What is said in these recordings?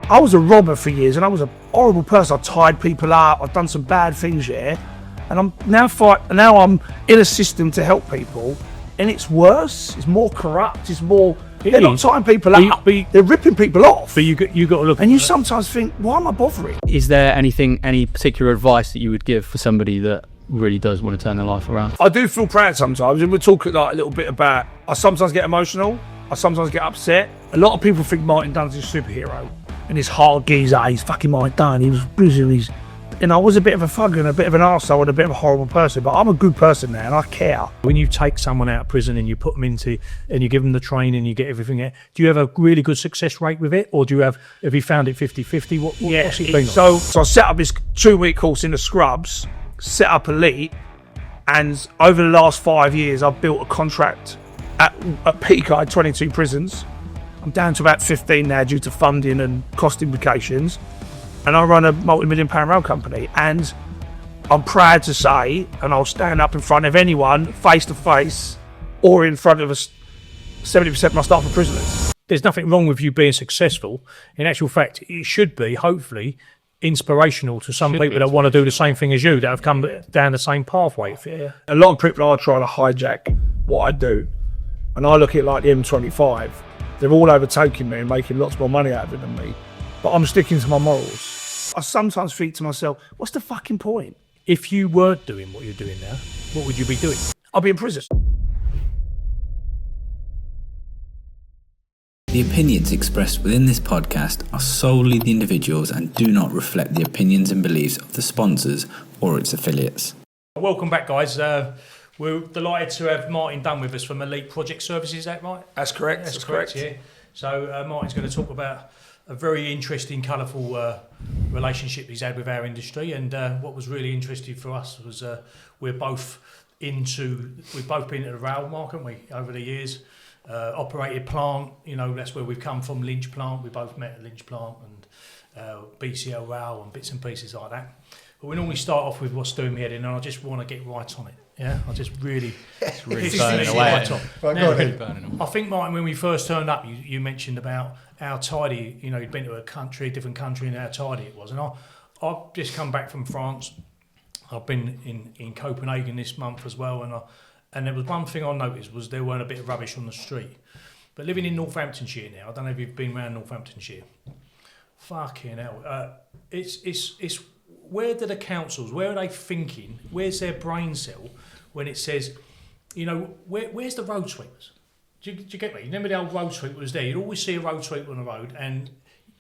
I was a robber for years, and I was a horrible person. I tied people up. I've done some bad things, yeah. And I'm now Now I'm in a system to help people, and it's worse. It's more corrupt. It's more. They're not tying people up. They're ripping people off. But you got to look. And you sometimes think, why am I bothering? Is there any particular advice that you would give for somebody that really does want to turn their life around? I do feel proud sometimes, and we're talking like a little bit about. I sometimes get emotional. I sometimes get upset. A lot of people think Martin Dunne's a superhero, and this hard geezer. He's fucking Martin Dunne. He was busy. I was a bit of a thug and a bit of an arsehole and a bit of a horrible person, but I'm a good person now and I care. When you take someone out of prison and you put them into, and you give them the training and you get everything out, do you have a really good success rate with it, or have you found it 50-50? What's it been like? So I set up this 2-week course in the scrubs, set up Elite, and over the last 5 years I've built a contract at peak. I had 22 prisons. I'm down to about 15 now due to funding and cost implications. And I run a multi-million-pound rail company, and I'm proud to say, and I'll stand up in front of anyone, face to face, or in front of us, 70% of my staff are prisoners. There's nothing wrong with you being successful. In actual fact, it should be, hopefully, inspirational to some people that want to do the same thing as you, that have come down the same pathway. Yeah. A lot of people are trying to hijack what I do, and I look at it like the M25. They're all overtaking me and making lots more money out of it than me, but I'm sticking to my morals. I sometimes think to myself, what's the fucking point? If you weren't doing what you're doing now, what would you be doing? I'll be in prison. The opinions expressed within this podcast are solely the individuals and do not reflect the opinions and beliefs of the sponsors or its affiliates. Welcome back, guys. We're delighted to have Martin Dunne with us from Elite Project Services, is that right? That's correct. That's correct, yeah. So Martin's going to talk about a very interesting, colourful relationship he's had with our industry, and what was really interesting for us was we've both been into the rail market, haven't we, over the years. Operated plant, that's where we've come from, Lynch plant. We both met at Lynch plant and BCL rail and bits and pieces like that. But we normally start off with what's doing me head in, and I just want to get right on it. Yeah, I just really... It's really burning away. I think, Martin, when we first turned up, you mentioned about how tidy, you'd been to a different country, and how tidy it was. And I've just come back from France. I've been in Copenhagen this month as well, and there was one thing I noticed was there weren't a bit of rubbish on the street. But living in Northamptonshire now, I don't know if you've been around Northamptonshire. Fucking hell. It's where do the councils, where are they thinking, where's their brain cell when it says, where's the road sweepers? Do you get me? Remember the old road sweeper was there? You'd always see a road sweeper on the road and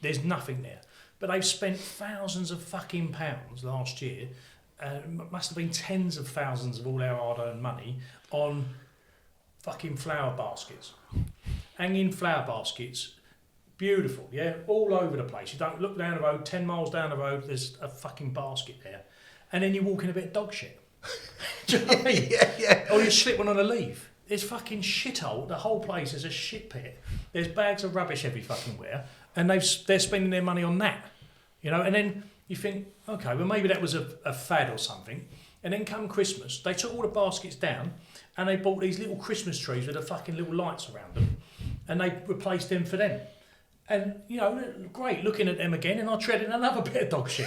there's nothing there. But they've spent thousands of fucking pounds last year, must have been tens of thousands of all our hard-earned money, on fucking flower baskets. Hanging flower baskets. Beautiful, yeah, all over the place. You don't look down the road, 10 miles down the road, there's a fucking basket there. And then you walk in a bit of dog shit. Do you know what I mean? Yeah. Or you slip one on a leaf. There's fucking shithole. The whole place is a shit pit. There's bags of rubbish every fucking where. And they're spending their money on that. And then you think, okay, well maybe that was a fad or something. And then come Christmas, they took all the baskets down and they bought these little Christmas trees with the fucking little lights around them. And they replaced them for them. And, great, looking at them again, and I treaded another bit of dog shit.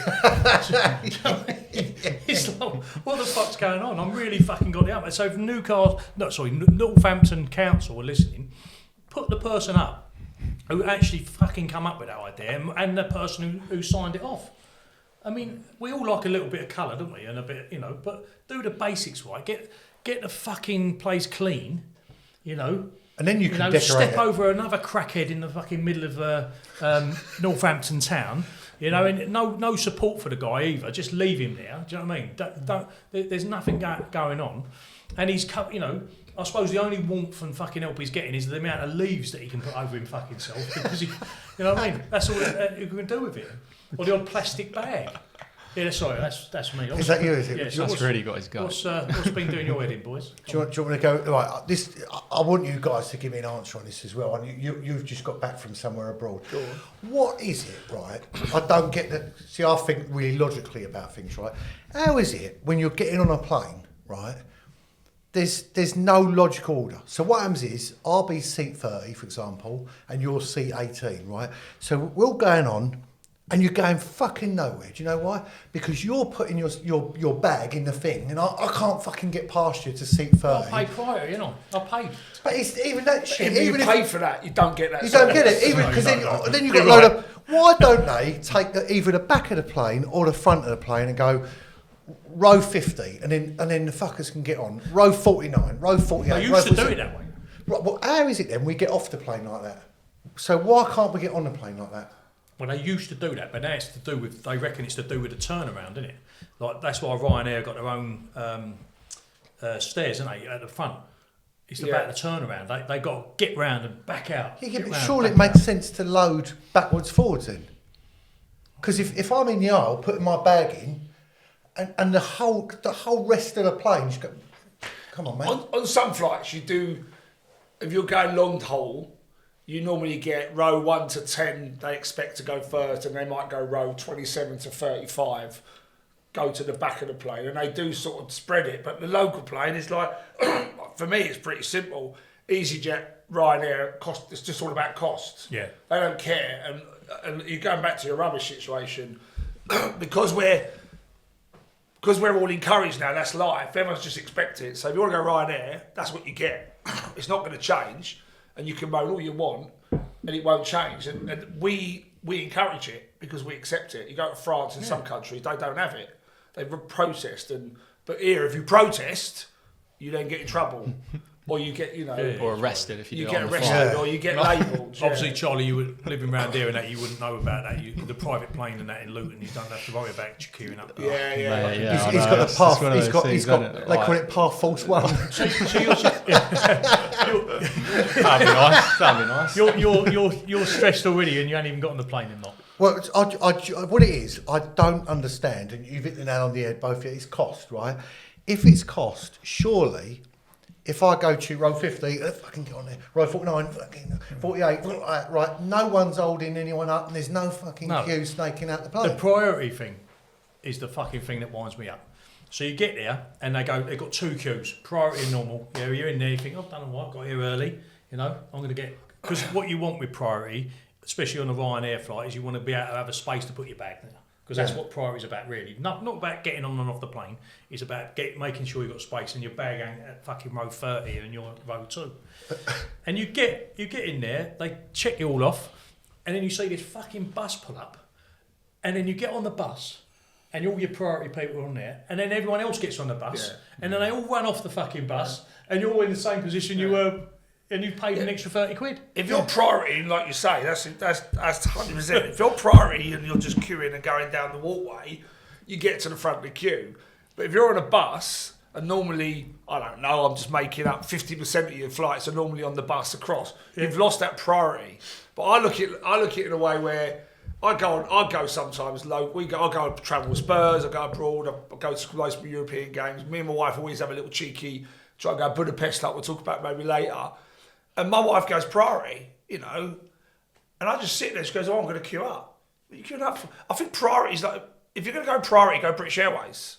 It's like, what the fuck's going on? I'm really fucking got it up. So if Northampton Council are listening, put the person up who actually fucking come up with that idea and the person who signed it off. I mean, we all like a little bit of colour, don't we? And a bit, but do the basics right. Get the fucking place clean, And then you can decorate step it. over another crackhead in the fucking middle of Northampton town, and no support for the guy either. Just leave him there. Do you know what I mean? Don't, there's nothing going on, and he's cut. I suppose the only warmth and fucking help he's getting is the amount of leaves that he can put over him fucking self, because what I mean? That's all you can do with it, or the old plastic bag. Yeah, sorry, that's me. Is that you? Is it? Yes, That's really got his gut. What's been doing your head in, boys? Do you want me to go? Right, I want you guys to give me an answer on this as well. And you've just got back from somewhere abroad. Sure. What is it, right? I don't get that. See, I think really logically about things, right? How is it when you're getting on a plane, right? There's no logical order. So what happens is, I'll be seat 30, for example, and you're seat 18, right? So we're all going on, And you're going fucking nowhere. Do you know why? Because you're putting your bag in the thing, and I can't fucking get past you to seat 30. I pay prior, you know. I paid. But it's even that shit. Even if you pay for that, you don't get that. You don't get it, even because then you've got a load of. Why don't they take either the back of the plane or the front of the plane and go row 50, and then the fuckers can get on row 49, row 48. They used to do it that way. Right, well, how is it then we get off the plane like that? So why can't we get on the plane like that? Well, they used to do that, but now it's to do with. They reckon it's to do with the turnaround, isn't it? Like that's why Ryanair got their own stairs, isn't they, at the front? It's about the turnaround. They got to get round and back out. Yeah, but surely it makes sense to load backwards, forwards then. Because if I'm in the aisle putting my bag in, and the whole rest of the plane just go, come on, man. On some flights, you do. If you're going long haul, you normally get row 1 to 10. They expect to go first, and they might go row 27 to 35. Go to the back of the plane, and they do sort of spread it. But the local plane is like, for me, it's pretty simple. EasyJet, Ryanair, cost. It's just all about cost. Yeah, they don't care. And you're going back to your rubbish situation because we're all encouraged now. That's life. Everyone's just expected. So if you want to go Ryanair, that's what you get. It's not going to change, and you can moan all you want, and it won't change. And we encourage it because we accept it. You go to France in some countries, they don't have it. They've protest, but here, if you protest, you then get in trouble, or you get, or arrested if you do get arrested, or you get labelled. Obviously, Charlie, you were living around here and that you wouldn't know about that. The private plane and that in Luton, you don't have to worry about queuing up. Yeah. He's got a path. He's got. They call it path false one. That'd be nice. You're stressed already, and you haven't even got on the plane and not. Well, what it is, I don't understand, and you've hit the nail on the head both. It's cost, right? If it's cost, surely, if I go to row 50, fucking get on there, row 49, fucking 48, right? No one's holding anyone up, and there's no fucking queue snaking out the plane. The priority thing is the fucking thing that winds me up. So you get there, and they've got two queues, priority and normal. Yeah, you're in there, you think, I've done all right, got here early, I'm going to get... Because what you want with priority, especially on a Ryanair flight, is you want to be able to have a space to put your bag there. Because that's what priority is about, really. Not about getting on and off the plane. It's about making sure you've got space and your bag ain't at fucking row 30 and you're at row 2. And you get in there, they check you all off, and then you see this fucking bus pull up, and then you get on the bus, and all your priority people are on there, and then everyone else gets on the bus, and then they all run off the fucking bus, and you're all in the same position you were... And you paid an extra 30 quid. If you're priority, like you say, that's 100%. If you're priority and you're just queuing and going down the walkway, you get to the front of the queue. But if you're on a bus, and normally, I don't know, I'm just making up 50% of your flights are normally on the bus across. You've lost that priority. But I look at it in a way where I go sometimes low. I go travel with Spurs. I go abroad. I go to most European games. Me and my wife always have a little cheeky try and go Budapest, like we'll talk about maybe later. And my wife goes priority, and I just sit there. She goes, "Oh, I'm going to queue up." What are you queuing up for? I think priority is like, if you're going to go priority, go British Airways,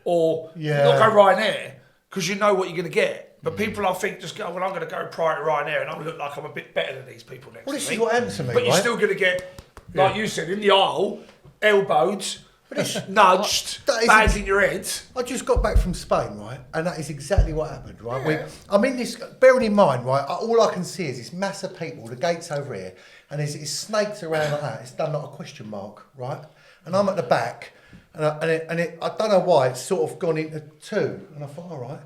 or not go Ryanair, because you know what you're going to get. But people, I think, just go, "Well, I'm going to go priority Ryanair, and I look like I'm a bit better than these people next to me." Well, this is what happened to me, but you're still going to get, like you said, in the aisle, elbowed. Nudged, bags in your head. I just got back from Spain, right, and that is exactly what happened, right. I'm in this. Bearing in mind, right, all I can see is this mass of people. The gate's over here, and it's snaked around like that. It's done like a question mark, right, and I'm at the back, and I don't know why it's sort of gone into two, and I thought, all right,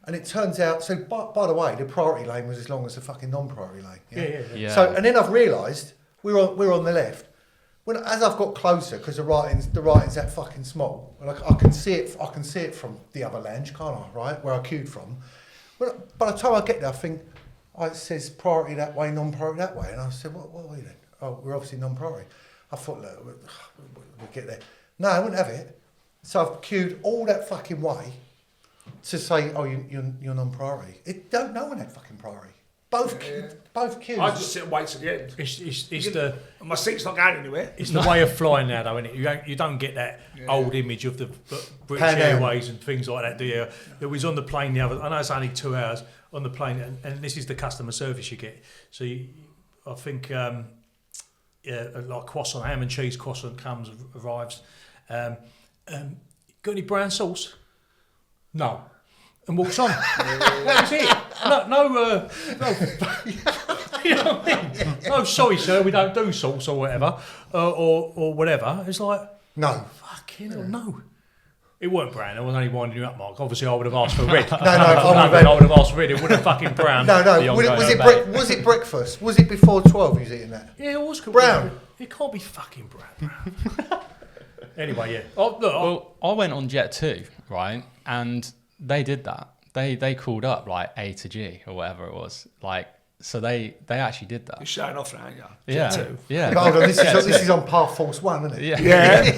and it turns out. So by the way, the priority lane was as long as the fucking non-priority lane. Yeah. So and then I've realised we're on the left. As I've got closer, because the writing's that fucking small, and I can see it from the other lounge, can't I? Right, where I queued from. Well, by the time I get there, I think, it says priority that way, non-priority that way, and I said, what are we then? Oh, we're obviously non-priority. I thought, look, we'll get there. No, I wouldn't have it. So I've queued all that fucking way to say, oh, you're non-priority. No one had fucking priority. Both queues. I just sit and wait to the end. It's my seat's not going anywhere. It's the way of flying now, though, isn't it? You don't get that old image of the British Airways and things like that, do you? It was on the plane the other. I know it's only 2 hours on the plane, and this is the customer service you get. So I think like croissant, ham and cheese croissant arrives. Got any brown sauce? No. And walks on. That was it. No. You know what I mean? No, sorry, sir, we don't do sauce or whatever, or whatever. It's like, No. fucking hell, no. It weren't brown. I was only winding you up, Mark. Obviously, I would have asked for red. I would have asked for red. It would have fucking brown. No. Was it breakfast? Was it before 12 you was eating that? Yeah, it was called Brown. It can't be fucking brown. Anyway, yeah. Well, I went on Jet 2, right? And they did that. They called up like A to G or whatever it was. Like, so they actually did that. You're showing off now, aren't you? Yeah. Jet 2. Yeah. Hold on, this is on Path Force 1, isn't it? Yeah.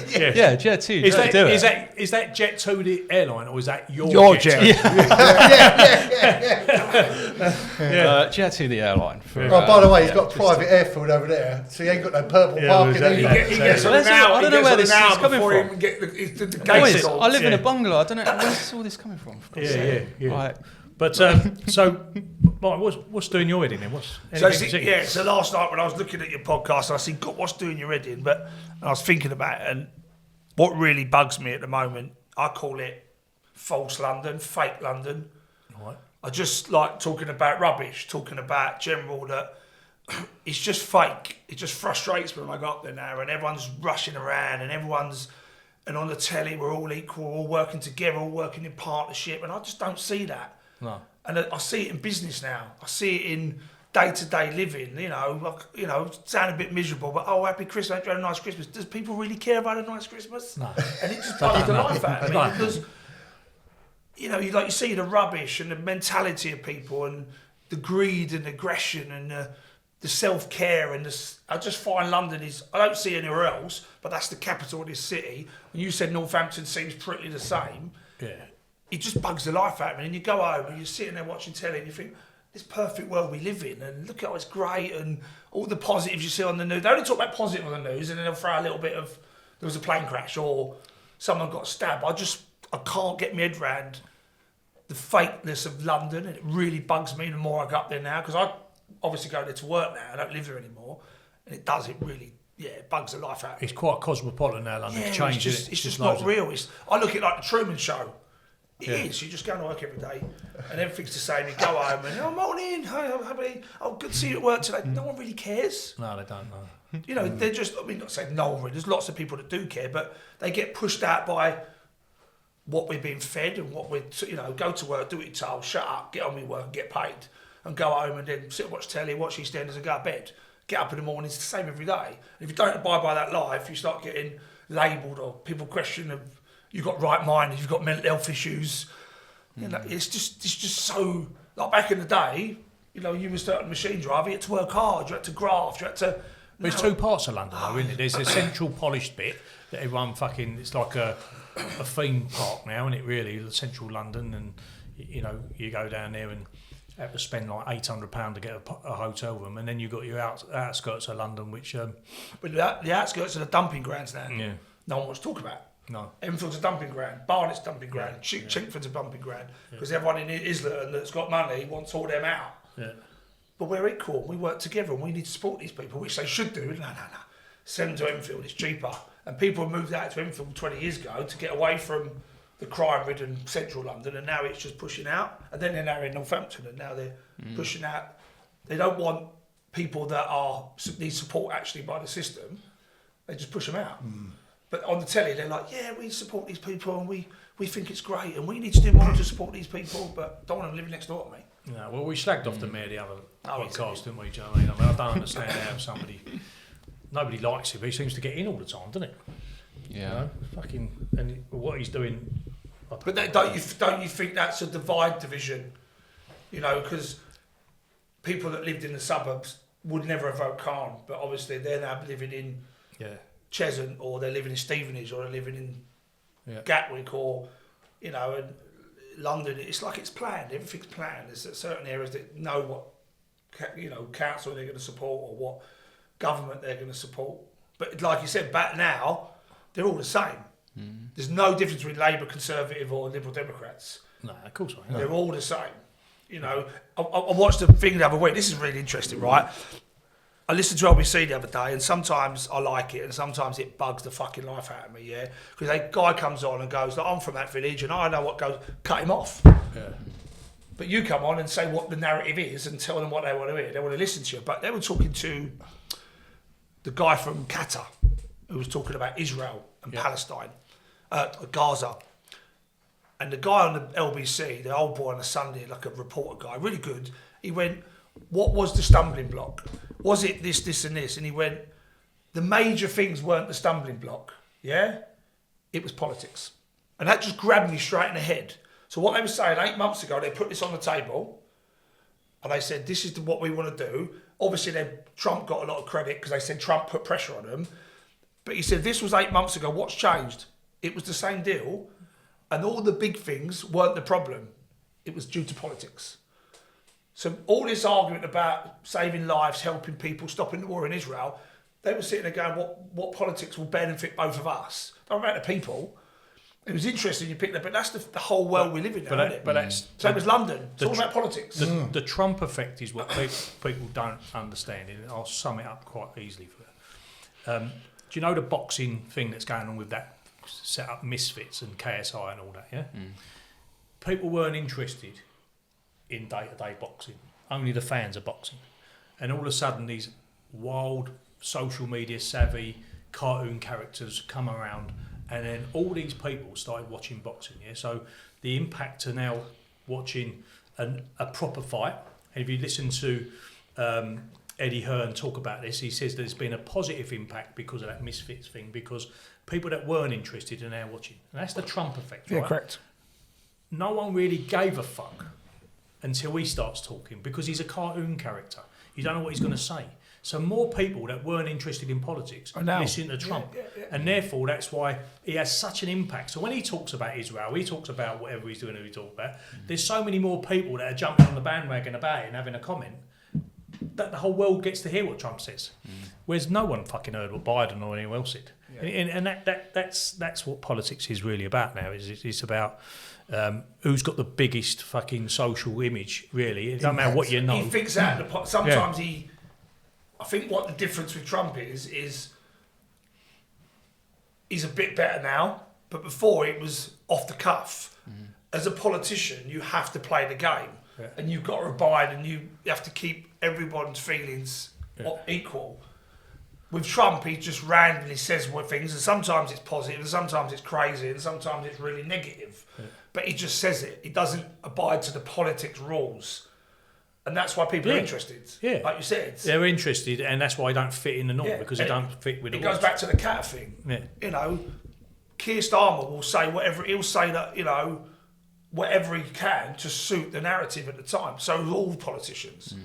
Yeah. Yeah, Jet 2. Is don't do it. that Jet 2 the airline, or is that your Jet? Jet 2 the airline. For, Oh, by the way, he's got a private airfield over there, so he ain't got no purple parking. exactly. He gets on I an hour. don't know where this is coming before from. he can get the Boys, gates I live in a Yeah. bungalow. I don't know where's all this coming from. Yeah. Right. But so, Mike, what's doing your head in then? So last night when I was looking at your podcast, I said, God, what's doing your head in? But I was thinking about it, and what really bugs me at the moment, I call it false London, fake London. Right. I just like talking about rubbish, talking about general that it's just fake. It just frustrates me when I go up there now, and everyone's rushing around, and on the telly we're all equal, all working together, all working in partnership, and I just don't see that. No. And I see it in business now. I see it in day-to-day living. Sound a bit miserable, but happy Christmas, hope you had a nice Christmas. Does people really care about a nice Christmas? No. And it just bugs the life out of me because, you see the rubbish and the mentality of people and the greed and aggression and the self-care and I just find London I don't see anywhere else, but that's the capital of this city. When you said Northampton seems pretty the same. Yeah. It just bugs the life out of me. And you go home and you're sitting there watching telly and you think, this perfect world we live in, and look how it's great, and all the positives you see on the news. They only talk about positive on the news, and then they'll throw a little bit of, there was a plane crash or someone got stabbed. I can't get my head around the fakeness of London, and it really bugs me the more I go up there now, because I obviously go there to work now. I don't live there anymore, and it bugs the life out of me. It's quite cosmopolitan now, London. Yeah, It's changed, it's just not real. I look at it like the Truman Show. It is. You just go to work every day, and everything's the same. You go home and morning, hi, I'm happy. Good to see you at work today. No one really cares. No, they don't know. They're just. Not saying no one really. There's lots of people that do care, but they get pushed out by what we're being fed and what we're. Go to work, do what you're told, shut up, get on with work, and get paid, and go home and then sit and watch telly, watch EastEnders, and go to bed. Get up in the morning. It's the same every day. And if you don't abide by that life, you start getting labelled or people question of. You've got right mind, you've got mental health issues. It's just so, like back in the day, you were starting a machine driver, you had to work hard, you had to graft, you had to... But it's two parts of London though, isn't it? There's a central polished bit that everyone it's like a theme park now, isn't it really? Central London, and you go down there and have to spend like £800 to get a hotel room, and then you've got your outskirts of London, which... But the outskirts are the dumping grounds now. Yeah. No one wants to talk about. No. Enfield's a dumping ground, Barnet's dumping ground, Chinkford's a dumping ground, because everyone in Islington that's got money wants all them out. Yeah. But we're equal, we work together, and we need to support these people, which they should do. No. Send them to Enfield, it's cheaper. And people moved out to Enfield 20 years ago to get away from the crime-ridden central London, and now it's just pushing out. And then they're now in Northampton, and now they're pushing out. They don't want people that need support actually by the system. They just push them out. But on the telly, they're like, yeah, we support these people and we think it's great and we need to do more to support these people, but don't want them living next door to me. No, well, we slagged off the mayor the other podcast, didn't we, Joe? I don't understand how nobody likes him, but he seems to get in all the time, doesn't it? Yeah. And what he's doing... But don't you think that's a division? Because people that lived in the suburbs would never have voted Khan, but obviously they're now living in... Cheshunt, or they're living in Stevenage, or they're living in Gatwick, or and London. It's like it's planned. Everything's planned. There's certain areas that know what council they're going to support or what government they're going to support. But like you said, back now they're all the same. There's no difference between Labour, Conservative, or Liberal Democrats. No, of course not. They're all the same. I watched the thing the other week. This is really interesting, right? I listened to LBC the other day, and sometimes I like it, and sometimes it bugs the fucking life out of me, yeah? Because a guy comes on and goes, I'm from that village, and I know what goes, cut him off. Yeah. But you come on and say what the narrative is and tell them what they want to hear. They want to listen to you. But they were talking to the guy from Qatar, who was talking about Israel and Palestine, Gaza. And the guy on the LBC, the old boy on a Sunday, like a reporter guy, really good, he went, what was the stumbling block? Was it this, this and this? And he went, the major things weren't the stumbling block, yeah? It was politics. And that just grabbed me straight in the head. So what they were saying 8 months ago, they put this on the table and they said, this is what we want to do. Obviously, Trump got a lot of credit because they said Trump put pressure on them. But he said, this was 8 months ago. What's changed? It was the same deal. And all the big things weren't the problem. It was due to politics. So all this argument about saving lives, helping people, stopping the war in Israel, they were sitting there going, what politics will benefit both of us? Not about the people. It was interesting you picked that, but that's the whole world we live in now, isn't it? But that's same as London. It's all about politics. The Trump effect is what people don't understand, and I'll sum it up quite easily for you. Do you know the boxing thing that's going on with that set up Misfits and KSI and all that? Yeah, people weren't interested in day-to-day boxing. Only the fans of boxing, and all of a sudden these wild social media savvy cartoon characters come around. And then all these people started watching boxing, yeah? So the impact to now watching a proper fight, and if you listen to Eddie Hearn talk about this, he says there's been a positive impact because of that Misfits thing, because people that weren't interested are now watching. And that's the Trump effect, right? Yeah, correct. No one really gave a fuck until he starts talking, because he's a cartoon character. You don't know what he's going to say. So more people that weren't interested in politics listen to Trump. And therefore, that's why he has such an impact. So when he talks about Israel, he talks about whatever he's doing, who he talks about, there's so many more people that are jumping on the bandwagon about it and having a comment that the whole world gets to hear what Trump says. Whereas no one fucking heard what Biden or anyone else said. And that's what politics is really about now. It's about who's got the biggest fucking social image, really. It doesn't matter what you know. He thinks out sometimes I think what the difference with Trump is he's a bit better now, but before it was off the cuff. As a politician, you have to play the game, and you've got to abide, and you have to keep everyone's feelings equal. With Trump, he just randomly says what things, and sometimes it's positive, and sometimes it's crazy, and sometimes it's really negative. But he just says it. He doesn't abide to the politics rules. And that's why people are interested. Yeah. Like you said. They're interested, and that's why they don't fit in the norm, because they don't fit with the rules. It goes back to the cat thing. Yeah. You know, Keir Starmer will say whatever, he'll say that, you know, whatever he can to suit the narrative at the time. So all politicians.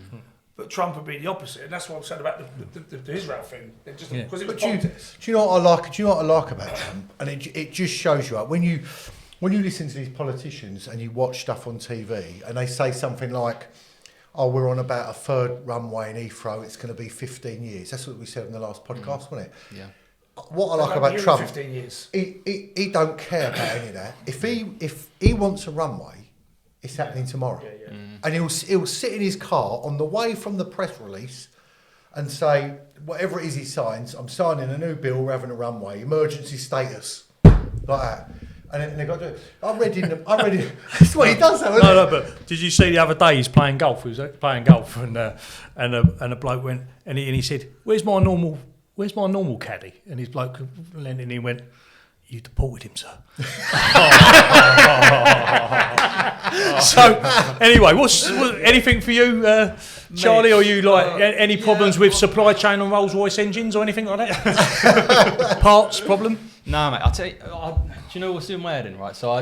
But Trump would be the opposite. And that's what I'm saying about the Israel thing. Because it was politics. Do you know what I like? Do you know what I like about Trump? And it just shows you, when you listen to these politicians and you watch stuff on TV and they say something like, oh, we're on about a third runway in Heathrow, it's going to be 15 years. That's what we said in the last podcast, wasn't it? Yeah. What I like about Trump, 15 years. He don't care about any of that. If he wants a runway, it's happening tomorrow. And he'll sit in his car on the way from the press release and say, whatever it is he signs, I'm signing a new bill, we're having a runway, emergency status, like that. And then they got to. I read in. That's what he does, though. No, but did you see the other day he's playing golf? He was playing golf, and a bloke went and he said, "Where's my normal caddy?" And his bloke leaned in and he went, "You deported him, sir." So anyway, what's anything for you, Charlie? Or you like any problems with supply chain on Rolls Royce engines or anything like that? Parts problem? No, mate. I'll tell you. Do you know what's in my head in, right? So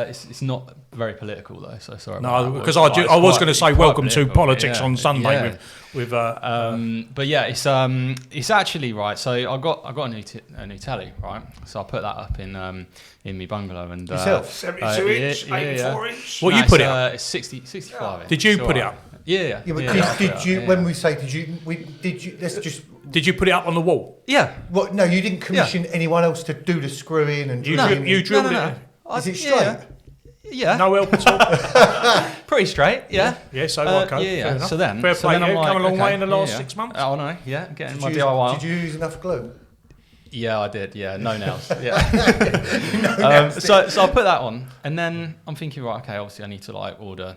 it's not very political though. So sorry. No, because I was going to say welcome to politics on Sunday with. But yeah, it's actually right. So I got a new telly, right? So I put that up in my bungalow and yourself 72 inch, 84 inch. What you put it up? It's 65 inch. Did you put it up? Yeah. Did you? When we say did you? Let's just. Did you put it up on the wall? Yeah. What? No, you didn't commission anyone else to do the screwing and you drilled it. Is it straight? Yeah. No help at all. pretty straight, yeah. Yeah, so Yeah, fair yeah. enough. So then, Fair so play, then I'm yeah, like, come a long okay, way in the last yeah. 6 months. Oh no, yeah, getting my Did DIY. you use enough glue? Yeah, I did. Yeah, no nails. Yeah. So I put that on, and then I'm thinking, right, okay, obviously I need to like order,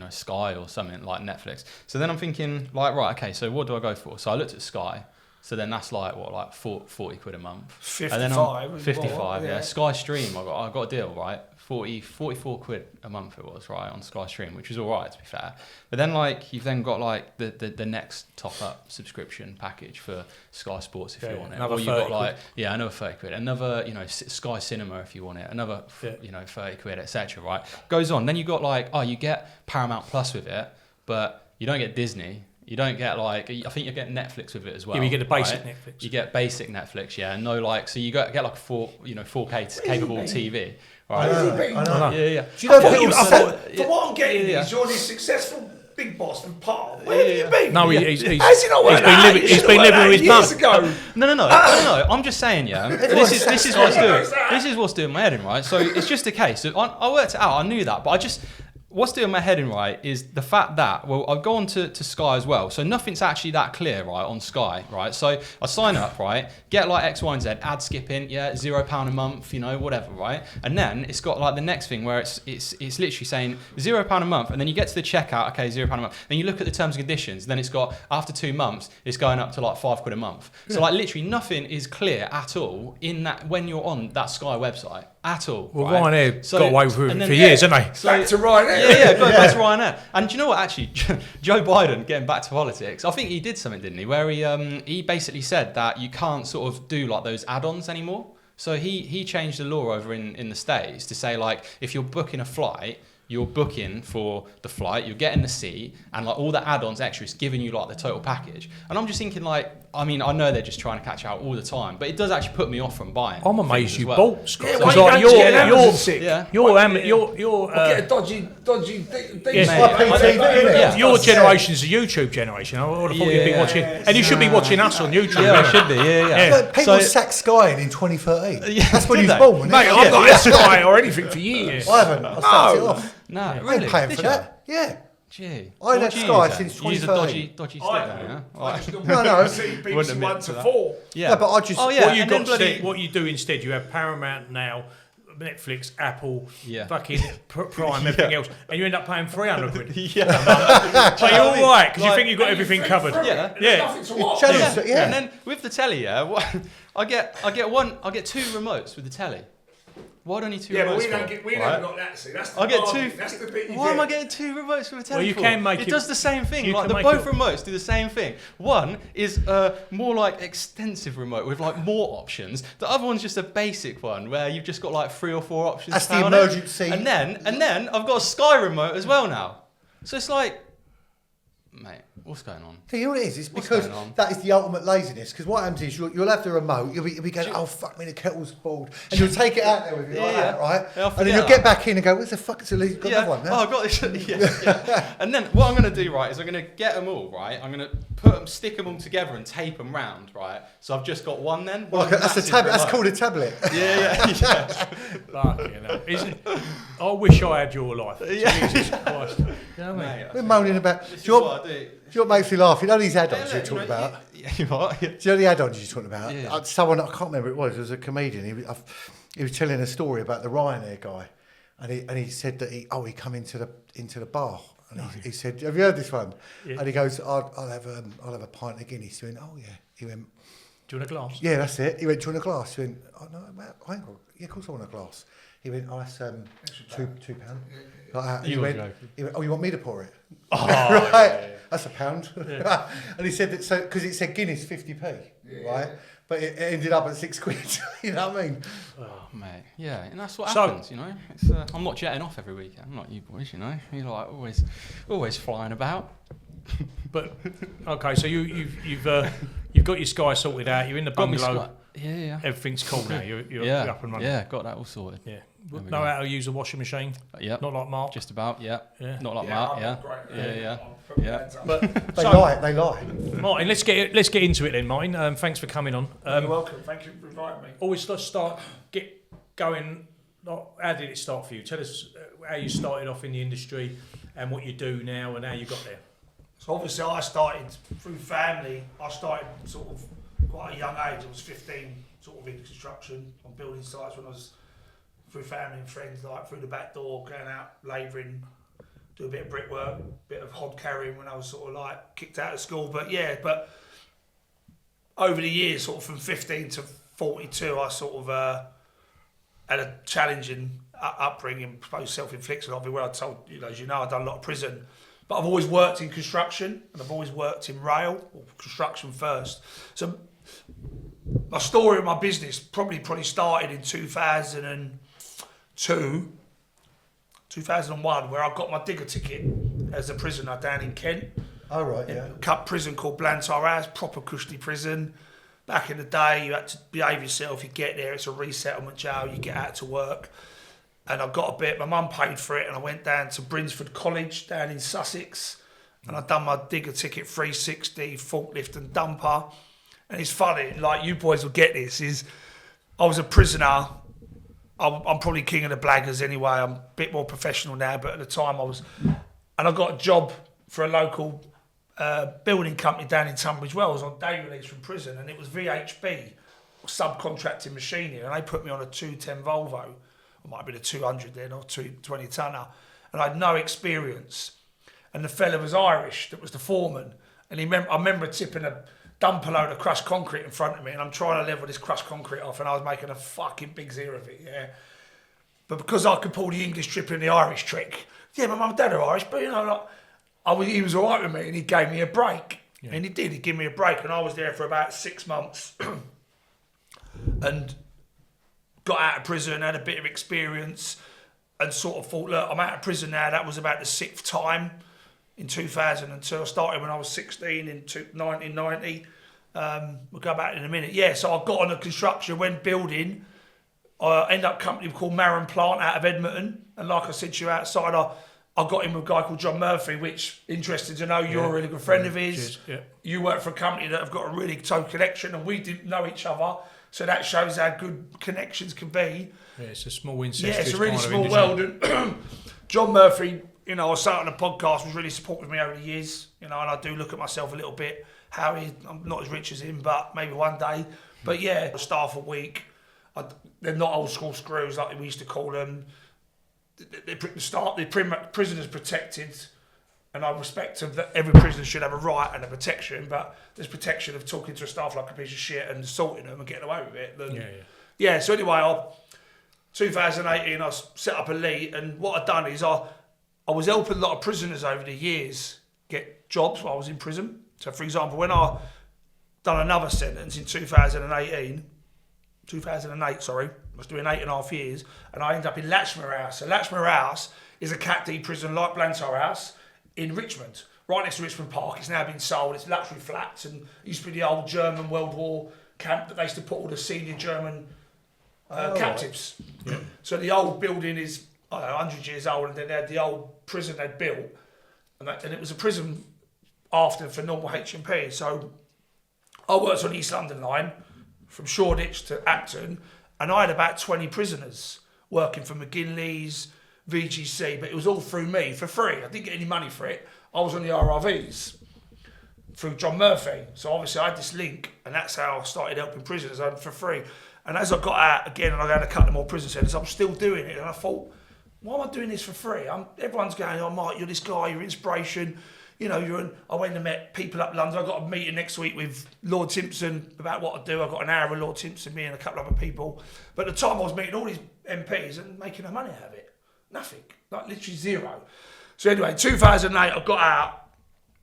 Sky or something like Netflix. So then I'm thinking, like, right, okay, so what do I go for? So I looked at Sky. So then that's like what, like 40 quid a month. 55. And then I'm 55. More, Yeah. Sky Stream, I got a deal, right? 44 quid a month it was, right, on Sky Stream, which is all right, to be fair. But then like you've then got like the next top up subscription package for Sky Sports if you want it. Another Or you've got 30 like another 30 quid, another Sky Cinema if you want it, another 30 quid, etc. Right, goes on. Then you got like you get Paramount Plus with it, but you don't get Disney. You don't get like, I think you get Netflix with it as well. Yeah, you get the basic right? Netflix. You get basic Netflix, yeah, and no like, so you get like a 4K capable TV, right? I know. Yeah. Do you know I people thought, say, from what I'm getting, Yeah. is you're this successful big boss from Par. Where have you been? No, he's How's he not worked been out? living- He he's should've been worked living out with his years mum. ago. No. I'm just saying, yeah. This is what's doing my head in, right? So it's just a case. So I worked it out. I knew that, but what's doing my head in, right, is the fact that, well, I've gone to Sky as well, so nothing's actually that clear, right, on Sky, right? So I sign up, right, get like X, Y, and Z, ad skipping, yeah, £0 a month, whatever, right? And then it's got like the next thing where it's literally saying £0 a month, and then you get to the checkout, okay, £0 a month. Then you look at the terms and conditions, then it's got, after 2 months, it's going up to like £5 a month. So like literally nothing is clear at all in that when you're on that Sky website. At all. Well, right? Ryanair got away with it and then- for years, haven't they? So, Back to Ryanair. Yeah, go back to Ryanair. And do you know what, actually, Joe Biden, getting back to politics, I think he did something, didn't he, where he basically said that you can't sort of do like those add-ons anymore. So he changed the law over in the States to say like, if you're booking a flight, you're booking for the flight, you're getting the seat, and like all the add-ons extras giving you like the total package. And I'm just thinking like, I mean, I know they're just trying to catch out all the time, but it does actually put me off from buying. I'm things amazed as you well. bought Sky. Yeah, Because why you don't get an Amazon stick? Yeah. Get a dodgy Yes. IPTV, your generation's a YouTube generation. I would have thought you'd be Yeah. watching, and you should be watching us on YouTube. Yeah, I innit? should be, yeah. Look, people So- sacked Sky in 2013. Yeah, That's when did he was they? born, wasn't Mate, it? I've not had Sky or anything for years. I haven't. I sacked it off. No, I really? ain't paying Did for you? that. Yeah. Gee. I had What that do you Sky use since then? You use a 2013. dodgy stick then, yeah? Like- No. See Wouldn't BBC admit 1 to to that. 4. Yeah. No, but I just. Oh, yeah. What you and then got? bloody- What you do instead? You have Paramount now, Netflix, Apple, Yeah. fucking Prime, everything else, and you end up paying 300 quid. Yeah. So you're all right because you Like- think you've got everything covered. Yeah. Yeah. Nothing to watch. Channels, yeah. And then with the telly, yeah, I get 2 remotes with the telly. Why don't I need 2 Yeah, remotes? but we for? haven't Right? got that. See, that's the I get bargain. 2. That's the bit you Why get. am I getting 2 remotes for a telly? Well, you for? can make it it- does the same thing. you Like can the make both it- remotes do the same thing. One is a more like extensive remote with like more options. The other one's just a basic one where you've just got like 3 or 4 options. That's to the turn on it. emergency. And then I've got a Sky remote as well now. So it's like, mate, what's going on? You know what it is? It's What's because going on? that is the ultimate laziness. Because what happens is you'll have the remote, you'll be going, oh fuck me, the kettle's boiled, and you'll take it out there with you like Yeah. that, right? Yeah, I'll And then forget you'll get that. back in and go, where's the fuck? It's got another one. Oh, Now. I got this. Yeah. And then what I'm going to do, right, is I'm going to get them all, right? I'm going to stick them all together and tape them round, right? So I've just got one then. Well, one that's a massive tablet. That's remote. called a tablet. Yeah. Fucking hell. I wish I had your life. Yeah. Jesus Christ. You know what I mean? Mate, We're moaning about. this Do is you know what I do. do you know what makes me laugh? You know these add-ons Yeah, you're talking about? Yeah, what? Yeah. Do you know the add-ons you're talking about? Yeah. Someone, I can't remember who it was a comedian. He was telling a story about the Ryanair guy, and he said that he come into the bar, and he said, "Have you heard this one?" Yeah. And he goes, "I'll have a pint of Guinness." He went, "Oh yeah." He went, Do you want a glass? "Yeah, that's it." He went, "Do you want a glass?" He went, "Oh no, I ain't got. Yeah, of course I want a glass." He went, "Oh, that's £2." Like that. And You he were went, joking. he went, "Oh, you want me to pour it?" Oh, Right, that's £1. And he said that so because it said Guinness 50p, right? But it ended up at £6. You know what I mean? Oh, mate. Yeah, and that's what So- happens, you know. It's, I'm not jetting off every weekend. I'm like you boys, you know. You're like always flying about. But okay, so you've got your Sky sorted out. You're in the Got me bungalow. Sky- Yeah. Everything's cool now. You're Yeah. up and running. Yeah, got that all sorted. Yeah. There we Know go. how to use a washing machine. Yep. Not like Mark. Just about, yeah. Yeah. Not like Yeah, Mark, I'm yeah. great. Yeah. I'm Yeah. But They so, lie. They lie. Martin, let's get into it then, Martin. Thanks for coming on. You're welcome. Thank you for inviting me. Always let's start get going. How did it start for you? Tell us how you started off in the industry and what you do now and how you got there. So obviously I started through family. I started sort of quite a young age. I was 15, sort of in construction on building sites when I was through family and friends, like through the back door, going out labouring, do a bit of brickwork, bit of hod carrying when I was sort of like kicked out of school. But over the years, sort of from 15 to 42, I sort of had a challenging upbringing, I suppose self-inflicted, obviously, where I told, as you know, I've done a lot of prison. But I've always worked in construction and I've always worked in rail, or construction first. So my story of my business probably started in 2002, 2001, where I got my digger ticket as a prisoner down in Kent. Oh, right, yeah. A prison called Blantyre House, proper cushy prison. Back in the day, you had to behave yourself. You get there, it's a resettlement jail, you get out to work. And I got a bit, my mum paid for it, and I went down to Brinsford College down in Sussex, and I'd done my digger ticket 360, forklift and dumper. And it's funny, like you boys will get this, is I was a prisoner. I'm probably king of the blaggers anyway. I'm a bit more professional now, but at the time I was, and I got a job for a local building company down in Tunbridge Wells on day release from prison, and it was VHB, subcontracting machinery, and they put me on a 210 Volvo. It might have been a 200 then, or 220 tonner, and I had no experience. And the fella was Irish, that was the foreman, and I remember tipping a dumper load of crushed concrete in front of me, and I'm trying to level this crushed concrete off, and I was making a fucking big zero of it, yeah. But because I could pull the English trick and the Irish trick, yeah, my mum and dad are Irish, but he was all right with me, and he gave me a break. Yeah. And he did, he gave me a break, and I was there for about 6 months, and got out of prison, had a bit of experience, and sort of thought, look, I'm out of prison now. That was about the 6th time in 2002. I started when I was 16 in 1990. We'll go back in a minute. Yeah, so I got on the construction, went building. I ended up a company called Marron Plant out of Edmonton. And like I said to you outside, I got in with a guy called John Murphy, which, interested to know, you're a really good friend of his. Yeah. You work for a company that have got a really close connection, and we didn't know each other. So that shows how good connections can be. Yeah, it's a small incestuous Yeah, it's a really kind of small industry. world. And John Murphy, I started on the podcast, was really supportive of me over the years, and I do look at myself a little bit. I'm not as rich as him, but maybe one day. But yeah, staff a week. They're not old school screws like we used to call them. The prisoners protected, and I respect them that every prisoner should have a right and a protection, but there's protection of talking to a staff like a piece of shit and assaulting them and getting away with it. Yeah, so anyway, 2018 I set up Elite, and what I've done is I was helping a lot of prisoners over the years get jobs while I was in prison. So for example, when I done another sentence in 2008, I was doing 8.5 years, and I ended up in Latchmere House. So Latchmere House is a Cat D prison like Blantyre House in Richmond, right next to Richmond Park. It's now been sold. It's luxury flats, and it used to be the old German World War camp that they used to put all the senior German captives. Right. Yeah. So the old building is 100 years old, and then they had the old prison they'd built, and it was a prison after for normal HMP. So I worked on the East London line from Shoreditch to Acton, and I had about 20 prisoners working for McGinley's, VGC, but it was all through me for free. I didn't get any money for it. I was on the RRVs through John Murphy. So obviously I had this link, and that's how I started helping prisoners for free. And as I got out again, and I had a couple more prison centres, I'm still doing it. And I thought, why am I doing this for free? Everyone's going, oh, Mike, you're this guy, you're inspiration. I went and met people up London. I got a meeting next week with Lord Simpson about what I do. I got an hour with Lord Simpson, me and a couple of other people. But at the time I was meeting all these MPs and making no money out of it. Nothing, like literally zero. So anyway, 2008 I got out,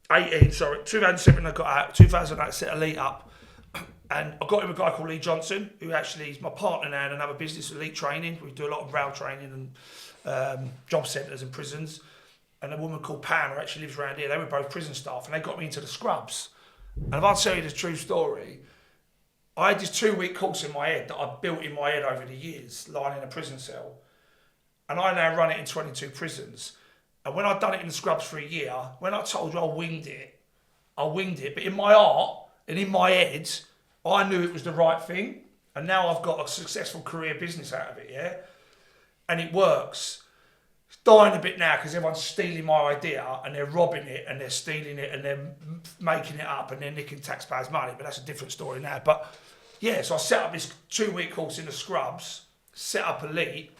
2007 I got out, 2008 set Elite up, and I got in with a guy called Lee Johnson, who actually is my partner now in another business, Elite Training. We do a lot of rail training and job centres and prisons, and a woman called Pam, who actually lives around here. They were both prison staff, and they got me into the scrubs. And if I tell you the true story, I had this 2-week course in my head that I built in my head over the years, lying in a prison cell. And I now run it in 22 prisons. And when I'd done it in the scrubs for a year, when I told you I winged it. But in my heart and in my head, I knew it was the right thing. And now I've got a successful career business out of it, yeah? And it works. It's dying a bit now because everyone's stealing my idea and they're robbing it and they're stealing it and they're making it up and they're nicking taxpayers' money. But that's a different story now. But yeah, so I set up this 2-week course in the scrubs, set up Elite,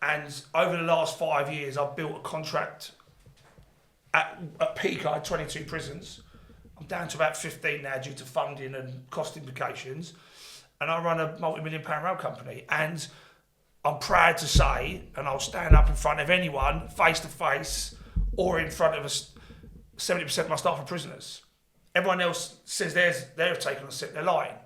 and over the last 5 years, I've built a contract at peak. I had 22 prisons. I'm down to about 15 now due to funding and cost implications. And I run a multi-million-pound rail company. And I'm proud to say, and I'll stand up in front of anyone, face to face, or in front of us, 70% of my staff are prisoners. Everyone else says they're taking a sit, they're lying.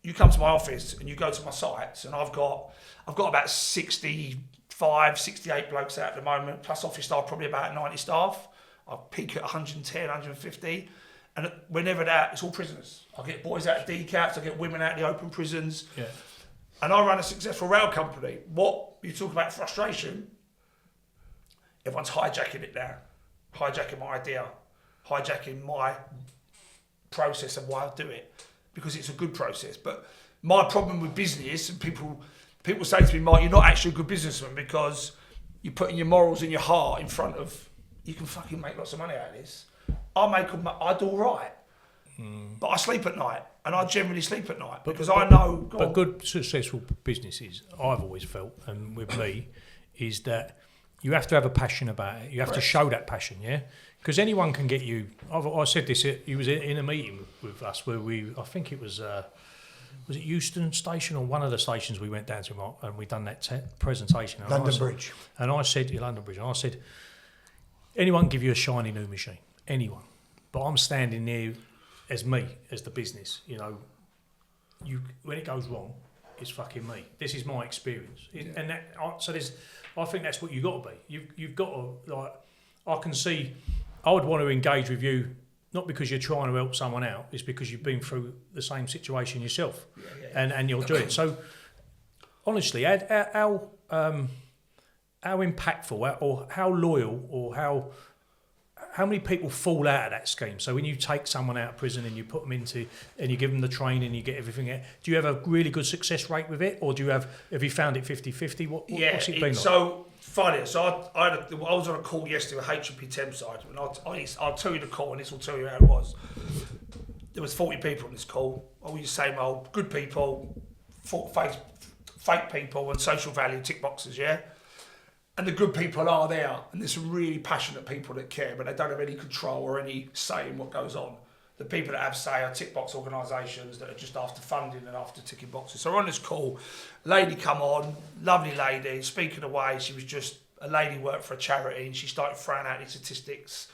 You come to my office and you go to my sites, and I've got about 65, 68 blokes out at the moment, plus office staff, probably about 90 staff. I peak at 110, 150. And whenever that, it's all prisoners. I get boys out of DCATs, I get women out of the open prisons. Yeah. And I run a successful rail company. What you talk about frustration, everyone's hijacking it now. Hijacking my idea, hijacking my process of why I do it, because it's a good process. But my problem with business, and people say to me, Mark, you're not actually a good businessman because you're putting your morals and your heart in front of, you can fucking make lots of money out of this. I do all right. But I sleep at night, and I generally sleep at night because I know. But good, successful businesses, I've always felt, and with me, is that you have to have a passion about it. You have to show that passion, yeah? Because anyone can get you. I said this, he was in a meeting with us where I think it was it Euston Station or one of the stations we went down to, and we done that presentation. And London Bridge. And I said, London Bridge, and I said, anyone can give you a shiny new machine, anyone. But I'm standing there as me, as the business, you know. When it goes wrong, it's fucking me. This is my experience, and I think that's what you got to be. You've got to, like, I can see. I would want to engage with you, not because you're trying to help someone out. It's because you've been through the same situation yourself, and you'll do it. So, honestly, how impactful, or how loyal, or how many people fall out of that scheme? So when you take someone out of prison and you put them into, and you give them the training, you get everything out, do you have a really good success rate with it, or have you found it 50-50? What's it been like? So funny. So I was on a call yesterday with HMP Thameside, and I'll tell you the call, and this will tell you how it was. There was 40 people on this call. All the same old good people, fake people, and social value tick boxes, yeah? And the good people are there, and there's some really passionate people that care, but they don't have any control or any say in what goes on. The people that have say are tick box organisations that are just after funding and after ticking boxes. So we're on this call, lady come on, lovely lady, speaking away. She was just a lady worked for a charity, and she started throwing out these statistics.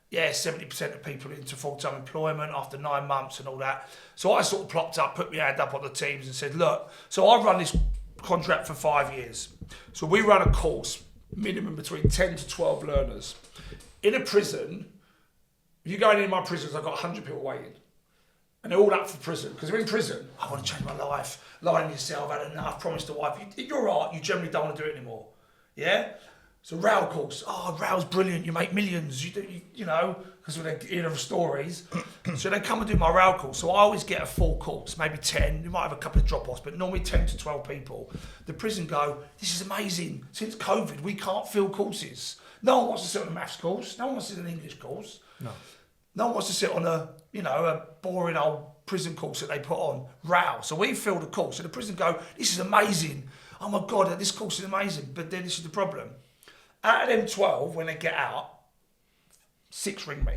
Yeah, 70% of people into full-time employment after 9 months and all that. So I sort of plopped up, put my hand up on the teams and said, look, so I've run this contract for 5 years. So we run a course, minimum between 10 to 12 learners. In a prison, if you go in my prisons, I've got 100 people waiting. And they're all up for prison, because they're in prison. I want to change my life, lying to yourself, I've had enough, promise to wife. You're right, you generally don't want to do it anymore. Yeah? So rail course, rail's brilliant, you make millions, you know, because we're hearing of stories. So they come and do my rail course. So I always get a full course, maybe 10. You might have a couple of drop-offs, but normally 10 to 12 people. The prison go, this is amazing. Since COVID, we can't fill courses. No one wants to sit on a maths course. No one wants to sit on an English course. No one wants to sit on a boring old prison course that they put on rail. So we fill the course. So the prison go, this is amazing. Oh my God, this course is amazing. But then this is the problem. Out of them 12, when they get out, 6 ring me.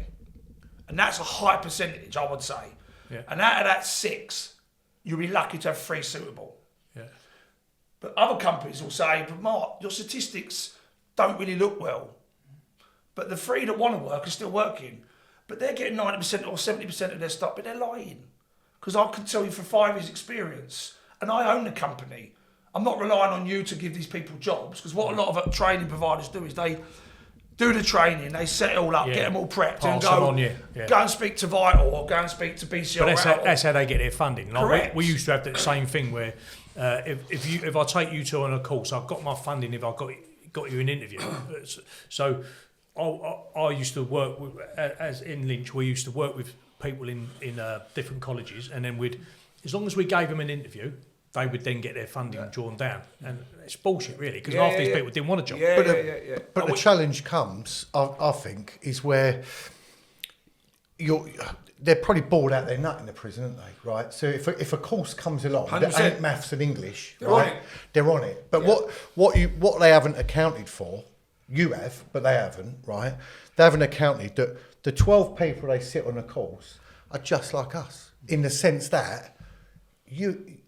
And that's a high percentage, I would say. Yeah. And out of that 6, you'll be lucky to have 3 suitable. Yeah. But other companies will say, but Mark, your statistics don't really look well. But the 3 that want to work are still working. But they're getting 90% or 70% of their stuff, but they're lying. Because I can tell you from 5 years' experience, and I own the company. I'm not relying on you to give these people jobs, because what a lot of training providers do is they do the training, they set it all up, get them all prepped, and go and speak to Vital or go and speak to BCR. But that's how they get their funding. Like Correct. We used to have the same thing where if I take you two on a course, I've got my funding if I got you an interview. So I used to work with, as in Lynch, we used to work with people in different colleges, and then as long as we gave them an interview, they would then get their funding drawn down, and it's bullshit really, because half these people didn't want a job. But the challenge comes, I think, is where they're probably bored out their nut in the prison, aren't they? Right. So if a course comes along that ain't maths and English, they're on it. But what they haven't accounted for, you have, but they haven't, right? They haven't accounted that the 12 people they sit on a course are just like us, in the sense that you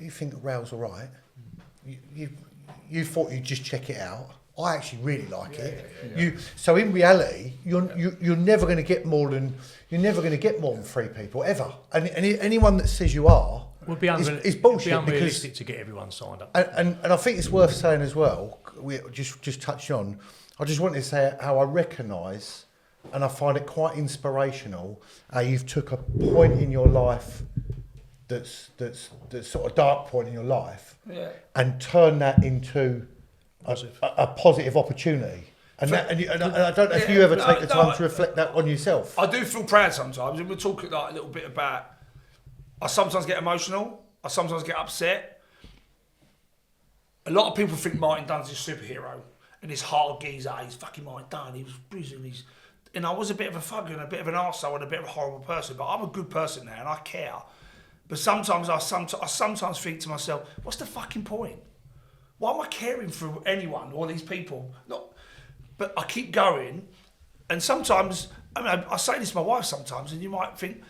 think that rail's all right. You thought you'd just check it out. I actually really like it. So in reality, you're never going to get more than 3 people ever. And anyone that says you are would be is bullshit. It'd be unrealistic to get everyone signed up. And I think it's worth saying as well. We just touched on. I just wanted to say how I recognise, and I find it quite inspirational, how you've took a point in your life that's sort of dark point in your life, and turned that into a positive opportunity. And I don't know if you ever take the time to reflect that on yourself. I do feel proud sometimes, and we're talking like a little bit about. I sometimes get emotional. I sometimes get upset. A lot of people think Martin Dunne's a superhero, and this hard geezer. He's fucking Martin Dunne. He was bruising. And I was a bit of a thug and a bit of an arsehole and a bit of a horrible person, but I'm a good person now, and I care. But sometimes I sometimes think to myself, what's the fucking point? Why am I caring for anyone or these people? But I keep going, and sometimes, I say this to my wife sometimes, and you might think,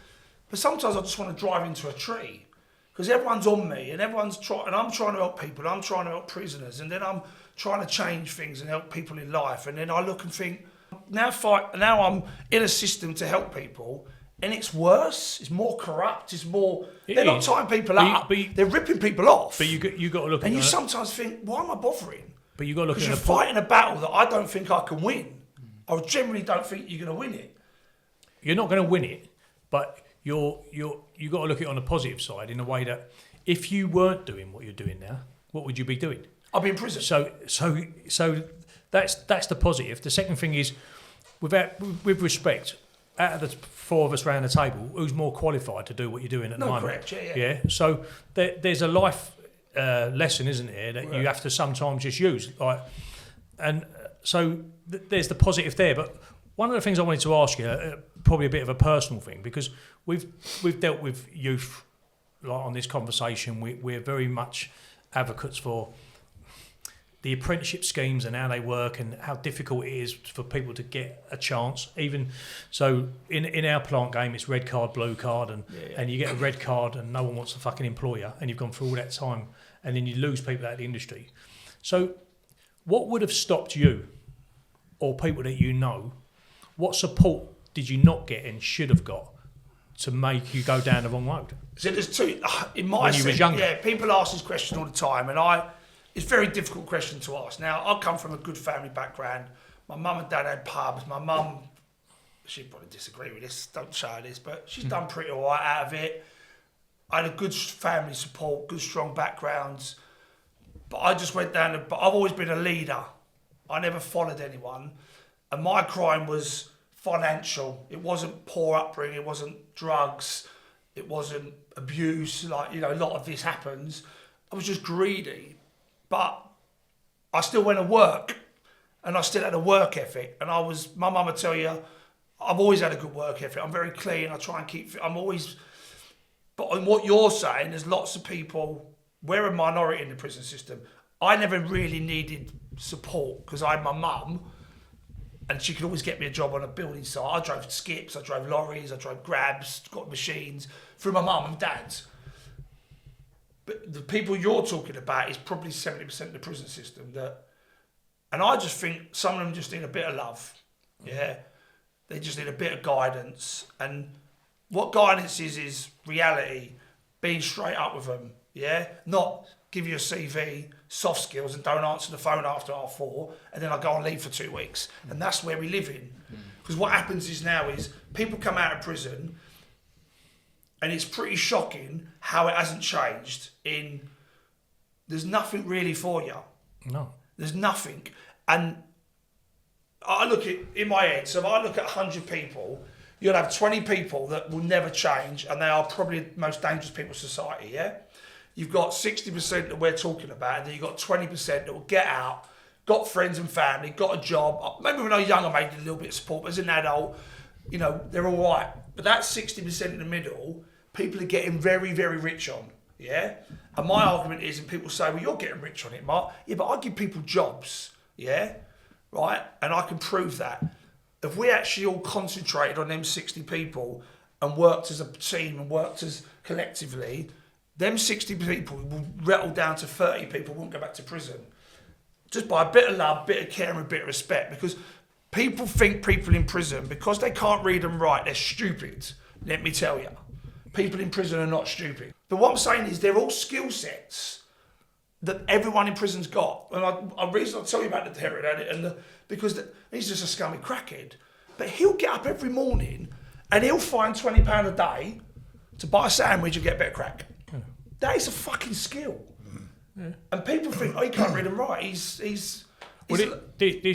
but sometimes I just want to drive into a tree, because everyone's on me, and everyone's trying, and I'm trying to help people, I'm trying to help prisoners, and then I'm trying to change things and help people in life, and then I look and think, now I'm in a system to help people, and it's worse. It's more corrupt. It's more. They're not tying people up. They're ripping people off. But you got to look. And you sometimes think, why am I bothering? But you got to look. Because you're fighting a battle that I don't think I can win. I generally don't think you're going to win it. You're not going to win it, but you got to look at it on the positive side in a way that if you weren't doing what you're doing now, what would you be doing? I'd be in prison. So that's the positive. The second thing is, with respect, out of the 4 of us around the table, who's more qualified to do what you're doing at the moment? Correct, yeah. So there's a life lesson, isn't there, that you have to sometimes just use. So there's the positive there. But one of the things I wanted to ask you, probably a bit of a personal thing, because we've dealt with youth like on this conversation. We're very much advocates for the apprenticeship schemes and how they work and how difficult it is for people to get a chance. Even so, in our plant game, it's red card, blue card, and you get a red card and no one wants to fucking employ you, and you've gone through all that time, and then you lose people out of the industry. So what would have stopped you, or people that you know, what support did you not get and should have got to make you go down the wrong road? So there's two. In my when you was younger. Yeah, people ask this question all the time, and it's a very difficult question to ask. Now, I come from a good family background. My mum and dad had pubs. My mum, she'd probably disagree with this, don't show her this, but she's done pretty all right out of it. I had a good family support, good strong backgrounds. But I just went down, but I've always been a leader. I never followed anyone. And my crime was financial. It wasn't poor upbringing, it wasn't drugs, it wasn't abuse, a lot of this happens. I was just greedy. But I still went to work, and I still had a work ethic. And my mum would tell you, I've always had a good work ethic. I'm very clean. I try and keep fit. But on what you're saying, there's lots of people, we're a minority in the prison system. I never really needed support because I had my mum, and she could always get me a job on a building site. I drove skips, I drove lorries, I drove grabs, got machines through my mum and dad's. But the people you're talking about is probably 70% of the prison system and I just think some of them just need a bit of love. Yeah. They just need a bit of guidance. And what guidance is reality, being straight up with them. Yeah. Not give you a CV, soft skills, and don't answer the phone after 4:30, and then I go on leave for 2 weeks. And that's where we live in. Because what happens is people come out of prison, and it's pretty shocking how it hasn't changed. There's nothing really for you. No. There's nothing. And I look at, in my head, so if I look at 100 people, you'll have 20 people that will never change, and they are probably the most dangerous people in society, yeah? you've got 60% that we're talking about, and then you've got 20% that will get out, got friends and family, got a job. Maybe when I was young, I made a little bit of support, but as an adult, you know, they're all right. But that 60% in the middle, people are getting very, very rich on, yeah? And my argument is, and people say, well, you're getting rich on it, Mark. Yeah, but I give people jobs, yeah? Right? And I can prove that. If we actually all concentrated on them 60 people and worked as a team and worked as collectively, them 60 people will rattle down to 30 people, won't go back to prison. Just by a bit of love, bit of care and a bit of respect. Because people think people in prison, because they can't read and write, they're stupid. Let me tell you. People in prison are not stupid. But what I'm saying is they're all skill sets that everyone in prison's got. And the reason I tell you about the terror, because he's just a scummy crackhead. But he'll get up every morning and he'll find £20 a day to buy a sandwich and get a bit of crack. That is a fucking skill. Yeah. And people think, oh, he can't read and write. The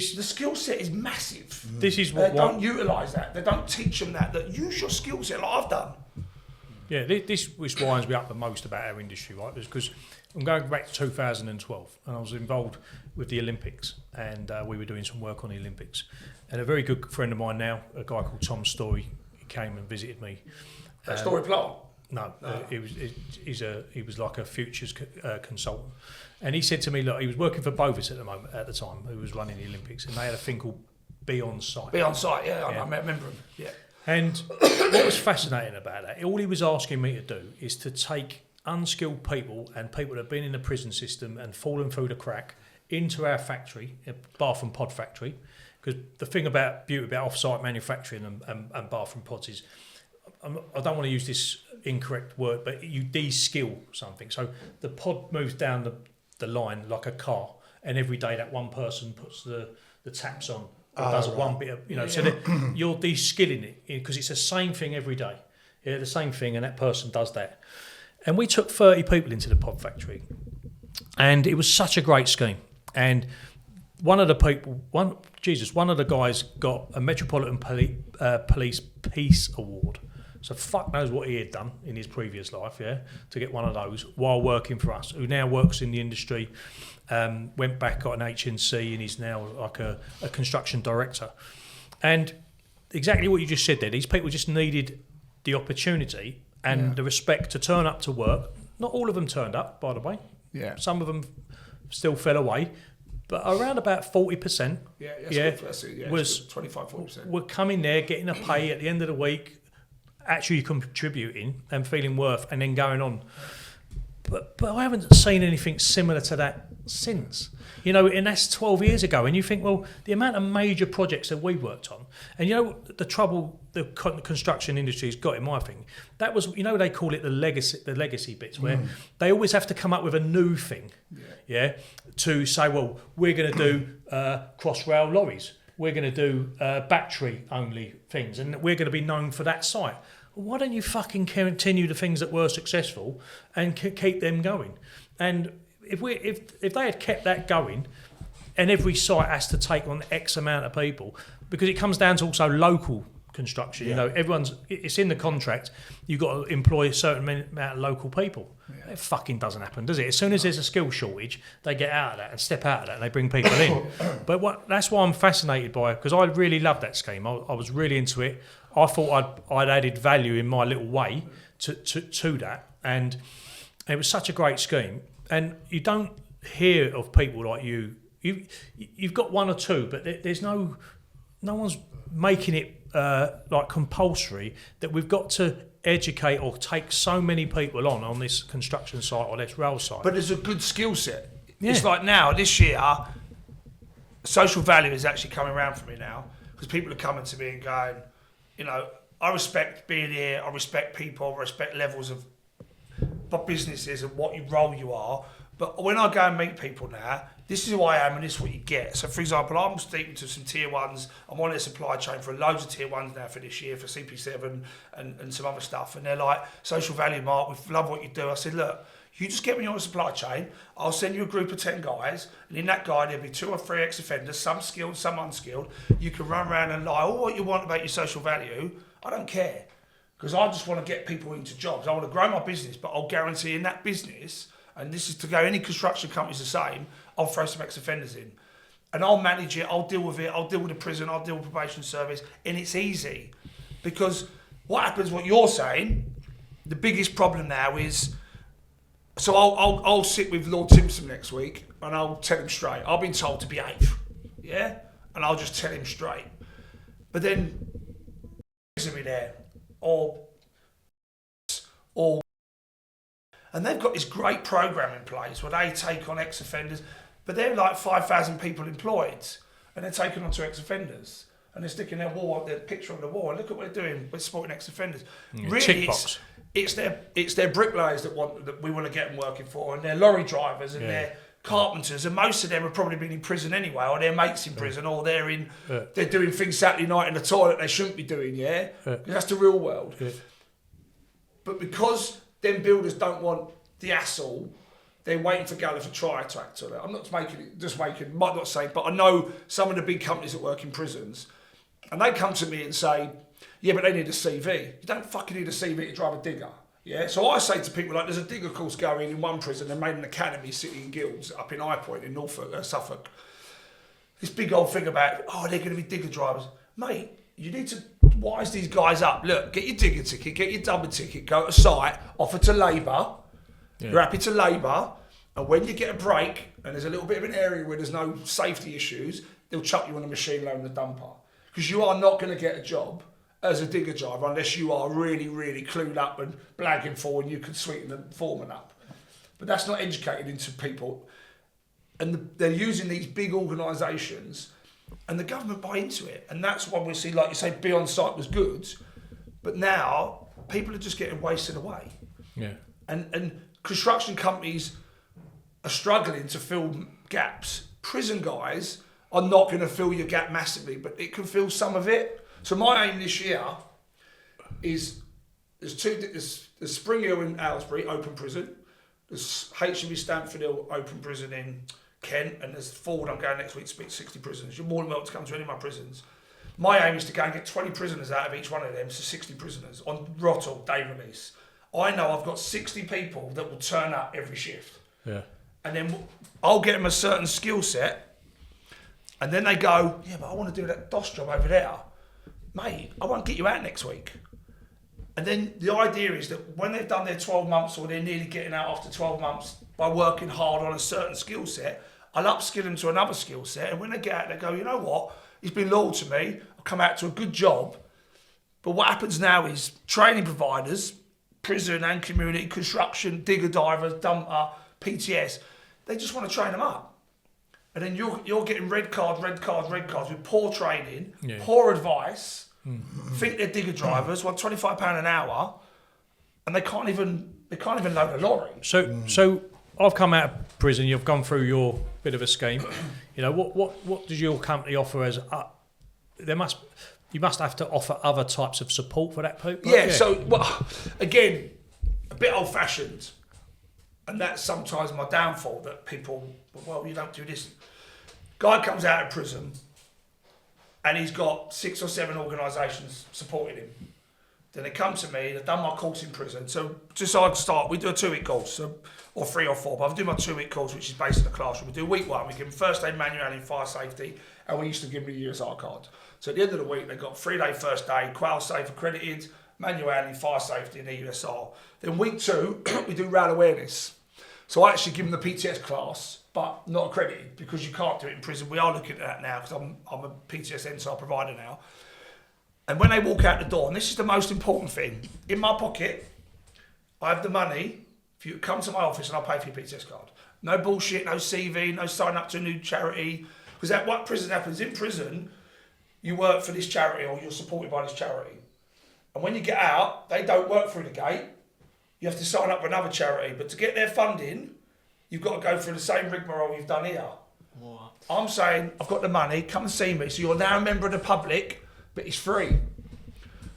skill set is massive. This is what they don't utilise that. They don't teach them that use your skill set like I've done. Yeah, this which winds me up the most about our industry, right? Because I'm going back to 2012, and I was involved with the Olympics, and we were doing some work on the Olympics. And a very good friend of mine now, a guy called Tom Story, he came and visited me. Story Plant? No, he was like a futures consultant, and he said to me, look, he was working for Bovis at the time, who was running the Olympics, and they had a thing called Be On Site. Be On Site, yeah. I remember him. Yeah. And what was fascinating about that, all he was asking me to do is to take unskilled people and people that have been in the prison system and fallen through the crack into our factory, a bath and pod factory, because the thing about off-site manufacturing and bath and pods is, I don't want to use this incorrect word, but you de-skill something. So the pod moves down the line like a car, and every day that one person puts the taps on, or does one bit of, so that you're de-skilling it, because it's the same thing every day. Yeah, the same thing, and that person does that. And we took 30 people into the pod factory, and it was such a great scheme. And one of the guys got a Metropolitan Police Peace Award. So fuck knows what he had done in his previous life, to get one of those while working for us, who now works in the industry, went back, got an HNC, and he's now like a construction director. And exactly what you just said there, these people just needed the opportunity and the respect to turn up to work. Not all of them turned up, by the way. Yeah. Some of them still fell away. But around about 40%, was 25-40%. Were coming there, getting a pay at the end of the week, actually contributing and feeling worth, and then going on. But I haven't seen anything similar to that since. And that's 12 years ago. And you think, well, the amount of major projects that we worked on, and the trouble the construction industry's got, in my thing, that was, they call it the legacy bits, where they always have to come up with a new thing, to say, well, we're going to do cross-rail lorries. We're going to do battery-only things, and we're going to be known for that site. Well, why don't you fucking continue the things that were successful and keep them going? And if they had kept that going, and every site has to take on X amount of people, because it comes down to also local construction. It's in the contract. You've got to employ a certain amount of local people. It fucking doesn't happen, does it? As soon as there's a skill shortage, they get out of that and step out of that, and they bring people in. But that's why I'm fascinated by it, because I really love that scheme. I was really into it. I thought I'd added value in my little way to that, and it was such a great scheme. And you don't hear of people like you. You've got one or two, but there's no one's making it like compulsory that we've got to educate or take so many people on this construction site or this rail site. But there's a good skill set. It's like now, this year, social value is actually coming around for me now, because people are coming to me and going, I respect being here, I respect people, I respect levels of businesses and what role you are. But when I go and meet people now, this is who I am and this is what you get. So, for example, I'm speaking to some tier ones. I'm on their supply chain for loads of tier ones now for this year, for CP7 and some other stuff. And they're like, social value, Mark, we love what you do. I said, look, you just get me on the supply chain. I'll send you a group of 10 guys. And in that guy, there'll be 2 or 3 ex-offenders, some skilled, some unskilled. You can run around and lie all what you want about your social value. I don't care. because I just want to get people into jobs. I want to grow my business, but I'll guarantee in that business, and this is to go, any construction company's the same, I'll throw some ex-offenders in. And I'll manage it, I'll deal with it, I'll deal with the prison, I'll deal with probation service, and it's easy. Because what happens, what you're saying, the biggest problem now is, so I'll sit with Lord Simpson next week and I'll tell him straight. I've been told to behave, yeah? And I'll just tell him straight. But then, will be there, or, and they've got this great program in place where they take on ex-offenders, but they're like 5,000 people employed, and they're taking on 2 ex-offenders. And they're sticking their picture on the wall, and look at what they're doing. We're supporting ex-offenders. Really, it's their bricklayers that we want to get them working for, and their lorry drivers and their carpenters, and most of them have probably been in prison anyway, or their mates in prison, or they're doing things Saturday night in the toilet they shouldn't be doing. That's the real world. But because them builders don't want the hassle, they're waiting for Gallagher to try to act on it. I'm not might not say, but I know some of the big companies that work in prisons, and they come to me and say, yeah, but they need a CV. You don't fucking need a CV to drive a digger. Yeah. So I say to people, like, there's a digger course going in one prison. They made an academy, City and Guilds, up in High Point in Norfolk, Suffolk. This big old thing about, they're going to be digger drivers. Mate, you need to wise these guys up. Look, get your digger ticket, get your dumper ticket, go to site, offer to labour. Yeah. You're happy to labour, and when you get a break and there's a little bit of an area where there's no safety issues, they'll chuck you on a machine load in the dumper. Because you are not going to get a job as a digger driver unless you are really, really clued up and blagging for, and you can sweeten the foreman up. But that's not educated into people. And they're using these big organisations, and the government buy into it. And that's why we see, like you say, Be On Site was good, but now people are just getting wasted away. Yeah. And construction companies are struggling to fill gaps. Prison guys are not going to fill your gap massively, but it can fill some of it. So my aim this year is there's Spring Hill in Aylesbury, open prison. There's HMB Stamford Hill, open prison in Kent, and there's Ford. I'm going next week to speak to 60 prisoners. You're more than welcome to come to any of my prisons. My aim is to go and get 20 prisoners out of each one of them, so 60 prisoners on Rottle day release. I know I've got 60 people that will turn up every shift. Yeah. And then I'll get them a certain skill set, and then they go, yeah, but I want to do that DOS job over there. Mate, I won't get you out next week. And then the idea is that when they've done their 12 months, or they're nearly getting out after 12 months by working hard on a certain skill set, I'll upskill them to another skill set. And when they get out, they go, you know what? He's been loyal to me. I'll come out to a good job. But what happens now is training providers, prison and community, construction, digger divers, dumper, PTS, they just want to train them up. And then you're getting red cards with poor training, poor advice, think they're digger drivers, want £25 an hour, and they can't even load a lorry. So I've come out of prison. You've gone through your bit of a scheme. You know, what does your company offer as? You must have to offer other types of support for that people. Yeah. So again, a bit old fashioned, and that's sometimes my downfall. That people, well, you don't do this. Guy comes out of prison, and he's got 6 or 7 organisations supporting him. Then they come to me, they've done my course in prison. So just so I can start, we do a 2-week course, or 3 or 4, but I do my 2-week course, which is based in the classroom. We do week 1, we give them first aid manual and fire safety, and we used to give them a USR card. So at the end of the week, they got 3-day first aid, quail safe accredited, manual handling, fire safety, and USR. Then week 2, we do rail awareness. So I actually give them the PTS class, but not accredited, because you can't do it in prison. We are looking at that now, because I'm a PTS NSAR provider now. And when they walk out the door, and this is the most important thing, in my pocket, I have the money for you to come to my office and I'll pay for your PTS card. No bullshit, no CV, no sign up to a new charity. Because that's what prison happens. In prison, you work for this charity or you're supported by this charity. And when you get out, they don't work through the gate. You have to sign up for another charity. But to get their funding, you've got to go through the same rigmarole you've done here. What? I'm saying, I've got the money, come and see me. So you're now a member of the public, but it's free.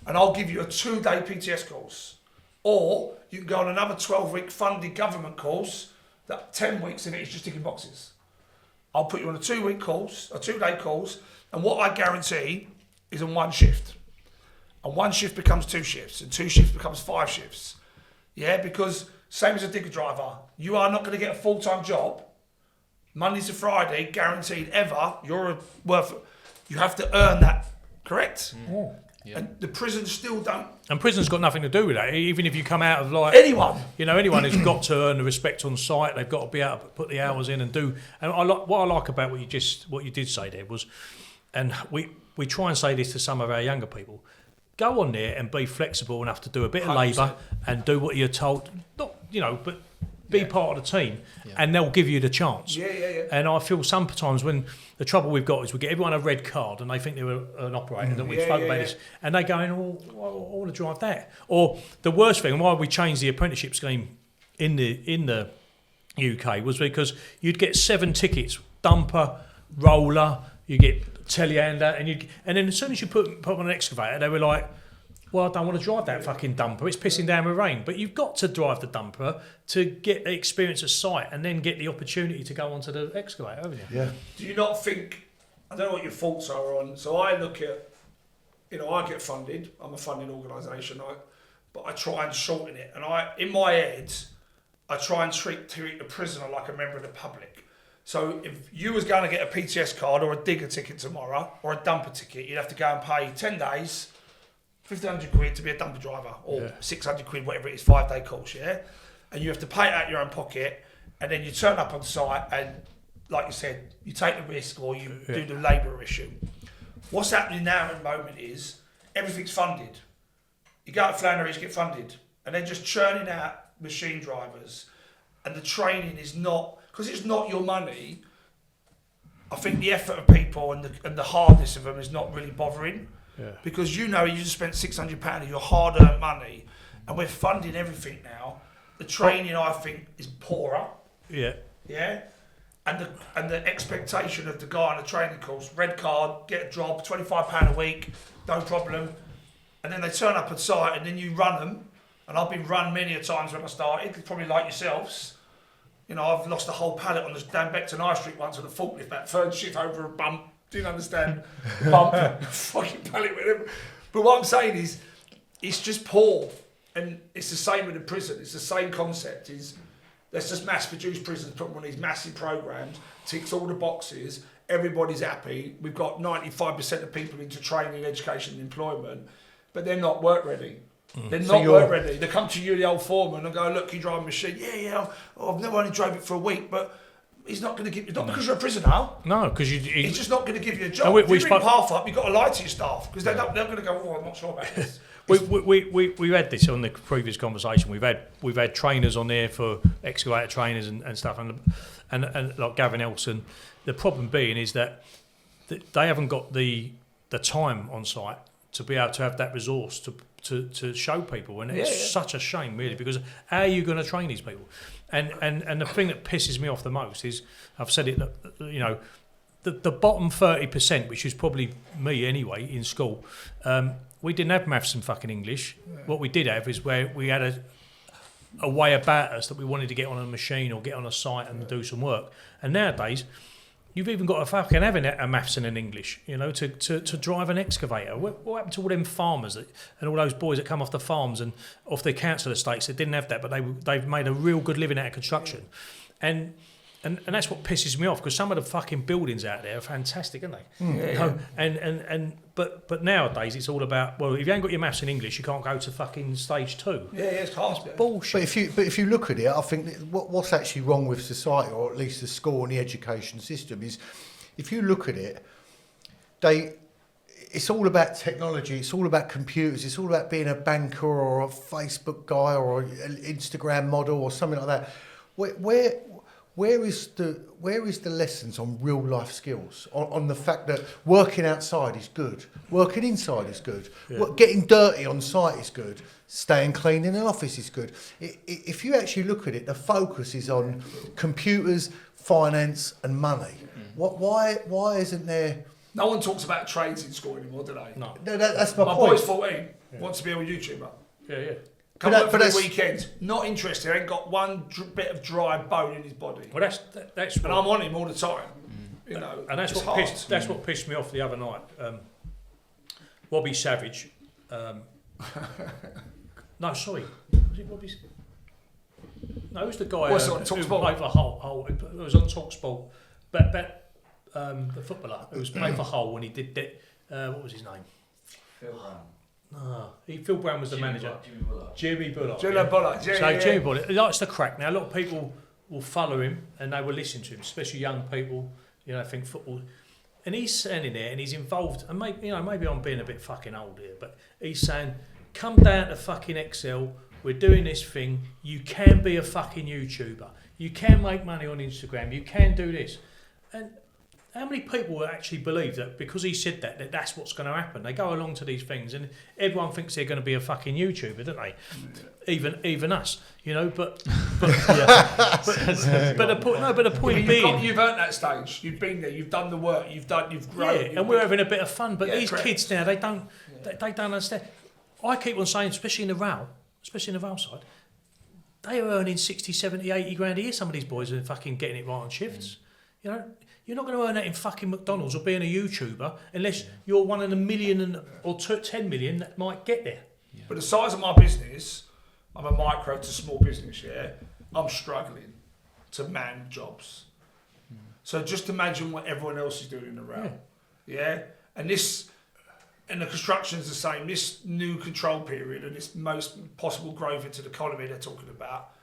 And I'll give you a 2-day PTS course. Or you can go on another 12-week funded government course, that 10 weeks of it is just ticking boxes. I'll put you on a 2-week course, a 2-day course, and what I guarantee is on one shift. and one shift becomes 2 shifts, and 2 shifts becomes 5 shifts. Yeah, because same as a digger driver, you are not going to get a full-time job, Monday to Friday, guaranteed ever. You have to earn that, correct? Yeah. And the prisons still don't. And prison's got nothing to do with that. Even if you come out of like Anyone. Anyone has got to earn the respect on site. They've got to be able to put the hours in and do. And what I like about what you did say there was, and we try and say this to some of our younger people. Go on there and be flexible enough to do a bit of labour and do what you're told. Not but be part of the team, and they'll give you the chance. Yeah. And I feel sometimes when the trouble we've got is we get everyone a red card and they think they're an operator, and we spoke about this, and they go, I want to drive that. Or the worst thing, why we changed the apprenticeship scheme in the UK was because you'd get 7 tickets, dumper, roller, you get telehandler, and then as soon as you put on an excavator, they were like, well, I don't want to drive that fucking dumper. It's pissing down with rain. But you've got to drive the dumper to get the experience of site and then get the opportunity to go onto the excavator, haven't you? Yeah. Do you not think, I don't know what your thoughts are on, so I look at, I get funded, I'm a funding organisation, but I try and shorten it. And in my head, I try and treat a prisoner like a member of the public. So if you was going to get a PTS card or a digger ticket tomorrow or a dumper ticket, you'd have to go and pay 10 days, 1,500 quid to be a dumper driver, or 600 quid, whatever it is, 5-day course, yeah? And you have to pay it out of your own pocket, and then you turn up on site and, like you said, you take the risk or you do the labour issue. What's happening now at the moment is everything's funded. You go to Flannery's, get funded, and they're just churning out machine drivers, and the training is not, because it's not your money. I think the effort of people and the hardness of them is not really bothering. Yeah. Because you just spent £600 of your hard-earned money, and we're funding everything now. The training, I think, is poorer. Yeah. Yeah. And the expectation of the guy on the training course, red card, get a job, £25 a week, no problem. And then they turn up at site, and then you run them. And I've been run many a times when I started, probably like yourselves. I've lost a whole pallet on the Dan Beckton High Street once on a forklift, that third shift over a bump. Didn't understand bump, fucking pallet, whatever. But what I'm saying is, it's just poor, and it's the same with the prison. It's the same concept. Let's just mass produce prisons, put them on these massive programs, ticks all the boxes. Everybody's happy. We've got 95% of people into training, education, and employment, but they're not work ready. They're not work ready. They come to you, the old foreman, and go, "Look, you drive a machine." Yeah. I've never only drove it for a week, but. He's not going to give you, not because you're a prisoner. No, because he's just not going to give you a job. If you bring half up, you've got to lie to your staff because they're going to go, "Oh, I'm not sure about this." we had this on the previous conversation. We've had trainers on there for excavator trainers and stuff, and like Gavin Elson. The problem being is that they haven't got the time on site to be able to have that resource to show people, and it's such a shame, really, because how are you going to train these people? And the thing that pisses me off the most is, I've said it, the bottom 30%, which is probably me anyway in school, we didn't have maths and fucking English. What we did have is where we had a way about us that we wanted to get on a machine or get on a site and do some work. And nowadays, you've even got to fucking have a maths and an English, to drive an excavator. What happened to all them farmers and all those boys that come off the farms and off the council estates that didn't have that, but they've made a real good living out of construction. And that's what pisses me off, because some of the fucking buildings out there are fantastic, aren't they? But nowadays it's all about, well, if you ain't got your maths and English, you can't go to fucking stage 2. Yeah, it's harsh. Bullshit. But if you look at it, I think that what's actually wrong with society, or at least the school and the education system, is if you look at it, it's all about technology, it's all about computers, it's all about being a banker or a Facebook guy or an Instagram model or something like that. Where is the lessons on real life skills, on the fact that working outside is good, working inside is good, getting dirty on site is good, staying clean in an office is good. If you actually look at it, the focus is on computers, finance and money. Why isn't there... No one talks about trades in school anymore, do they? No, that's my point. My boy's 14, wants to be a YouTuber. Yeah. Come up for the weekend, not interested, ain't got one bit of dry bone in his body. Well, that's and I'm on him all the time. And that's what pissed me off the other night. Robbie Savage, No, sorry. Was it Robbie? No, it was the guy What's it on who TalkSport? played for Hull. It was on TalkSport. But the footballer who was playing for Hull when he did that. What was his name? Phil Brown. No, Phil Brown was the manager. Jimmy Bullock. Jimmy Bullock. Jimmy Bullock. He likes to crack. Now, a lot of people will follow him and they will listen to him, especially young people. Think football. And he's standing there and he's involved. And maybe I'm being a bit fucking old here, but he's saying, "Come down to fucking Excel. We're doing this thing. You can be a fucking YouTuber. You can make money on Instagram. You can do this." And how many people actually believe that because he said that that's what's going to happen? They go along to these things and everyone thinks they're going to be a fucking YouTuber, don't they? Even us, But the point being, you've earned that stage. You've been there. You've done the work. You've grown. Yeah, and we're having a bit of fun. But these correct. kids now, they don't understand. I keep on saying, especially in the rail side, they are earning 60, 70, 80 grand a year. Some of these boys are fucking getting it right on shifts. You're not going to earn that in fucking McDonald's or being a YouTuber unless you're one in a million or 10 million that might get there. Yeah. But the size of my business, I'm a micro to small business, I'm struggling to man jobs. So just imagine what everyone else is doing in the rail. And this, and the construction's the same. This new control period and this most possible growth into the economy they're talking about,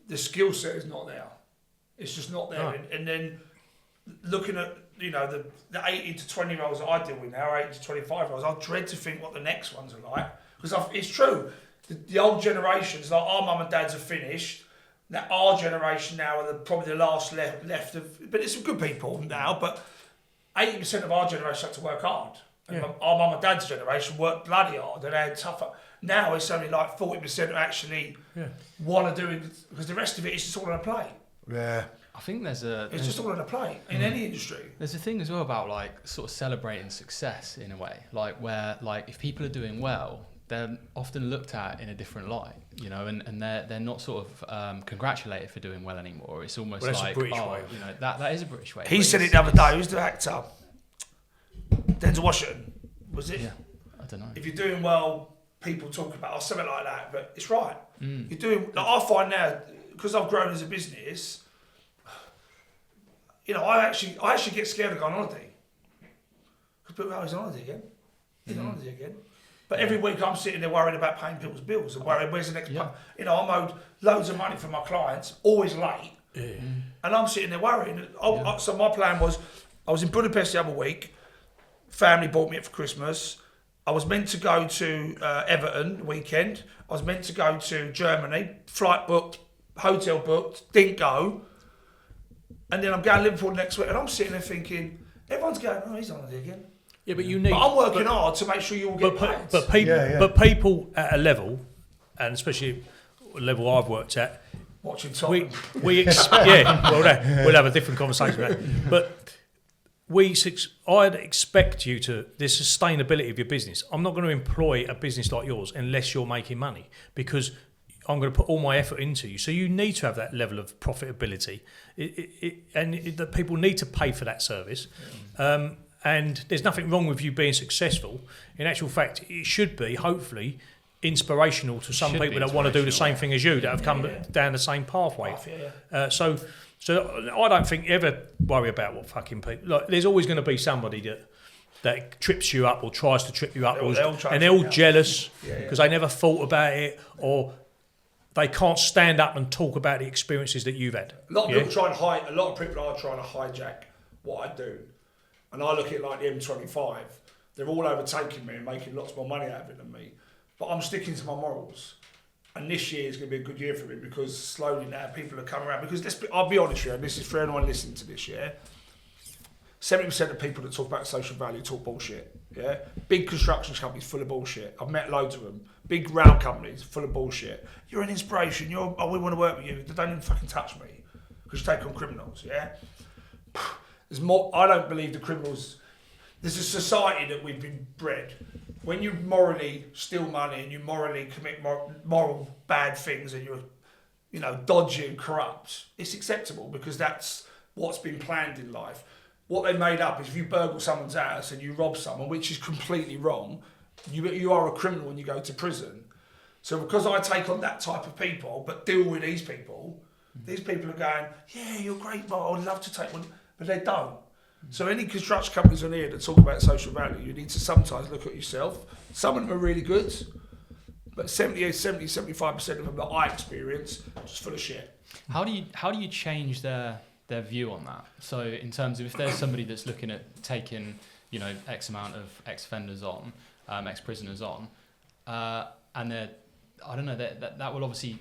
the skill set is not there. It's just not there. No. And then looking at the 18 to 20 year olds that I deal with now, 18 to 25 year olds, I dread to think what the next ones are like, because it's true. The old generations, like our mum and dads, are finished. Now our generation now are probably the last left of, but it's some good people now. But 80% of our generation had to work hard. And our mum and dad's generation worked bloody hard and they had tougher. Now it's only like 40% who actually want to do it, because the rest of it is just all on a plate. Yeah. I think It's just all on a plate in any industry. There's a thing as well about sort of celebrating success in a way, where if people are doing well, they're often looked at in a different light, and they're not sort of congratulated for doing well anymore. It's almost that's like, a British way. that is a British way. He said it the other day. Who's the actor? Denzel Washington. Was it? Yeah, I don't know. If you're doing well, people talk about or something like that. But it's right. You're doing. I find now, because I've grown as a business. I actually get scared of going on holiday. Because people, he's on holiday again. He's on holiday again. But every week I'm sitting there worrying about paying people's bills and worrying where's the next pay. I'm owed loads of money from my clients, always late. And I'm sitting there worrying. So my plan was, I was in Budapest the other week. Family bought me it for Christmas. I was meant to go to Everton weekend. I was meant to go to Germany. Flight booked, hotel booked, didn't go. And then I'm going to Liverpool next week, and I'm sitting there thinking, everyone's going, he's on holiday again. Yeah, but you need. But I'm working hard to make sure you all get paid. But people at a level, and especially a level I've worked at, watching Tottenham. we'll have a different conversation about it. But I'd expect you to, the sustainability of your business. I'm not going to employ a business like yours unless you're making money, because I'm going to put all my effort into you. So you need to have that level of profitability, that people need to pay for that service. And there's nothing wrong with you being successful. In actual fact, it should be, hopefully, inspirational to some people that want to do the same thing as you, that have come down the same pathway. So I don't think ever worry about what fucking people. There's always going to be somebody that trips you up or tries to trip you up, and they're all jealous because they never thought about it, or they can't stand up and talk about the experiences that you've had. A lot of people are trying to hijack what I do, and I look at it like the M25. They're all overtaking me and making lots more money out of it than me, but I'm sticking to my morals. And this year is going to be a good year for me, because slowly now people are coming around. Because I'll be honest with you, and this is for anyone listening to this, 70% of people that talk about social value talk bullshit. Big construction companies full of bullshit. I've met loads of them. Big round companies full of bullshit. You're an inspiration. We want to work with you. They don't even fucking touch me because you take on criminals. There's more. I don't believe the criminals. There's a society that we've been bred. When you morally steal money and you morally commit moral bad things and you're, dodgy and corrupt, it's acceptable because that's what's been planned in life. What they made up is if you burgle someone's house and you rob someone, which is completely wrong, you are a criminal when you go to prison. So because I take on that type of people, but deal with these people are going, yeah, you're great, but I'd love to take one, but they don't. So any construction companies on here that talk about social value, you need to sometimes look at yourself. Some of them are really good, but 75% of them that I experience just full of shit. How do you change their view on that? So in terms of if there's somebody that's looking at taking, you know, X amount of ex-offenders on, ex-prisoners on, and they're, I don't know, that will obviously,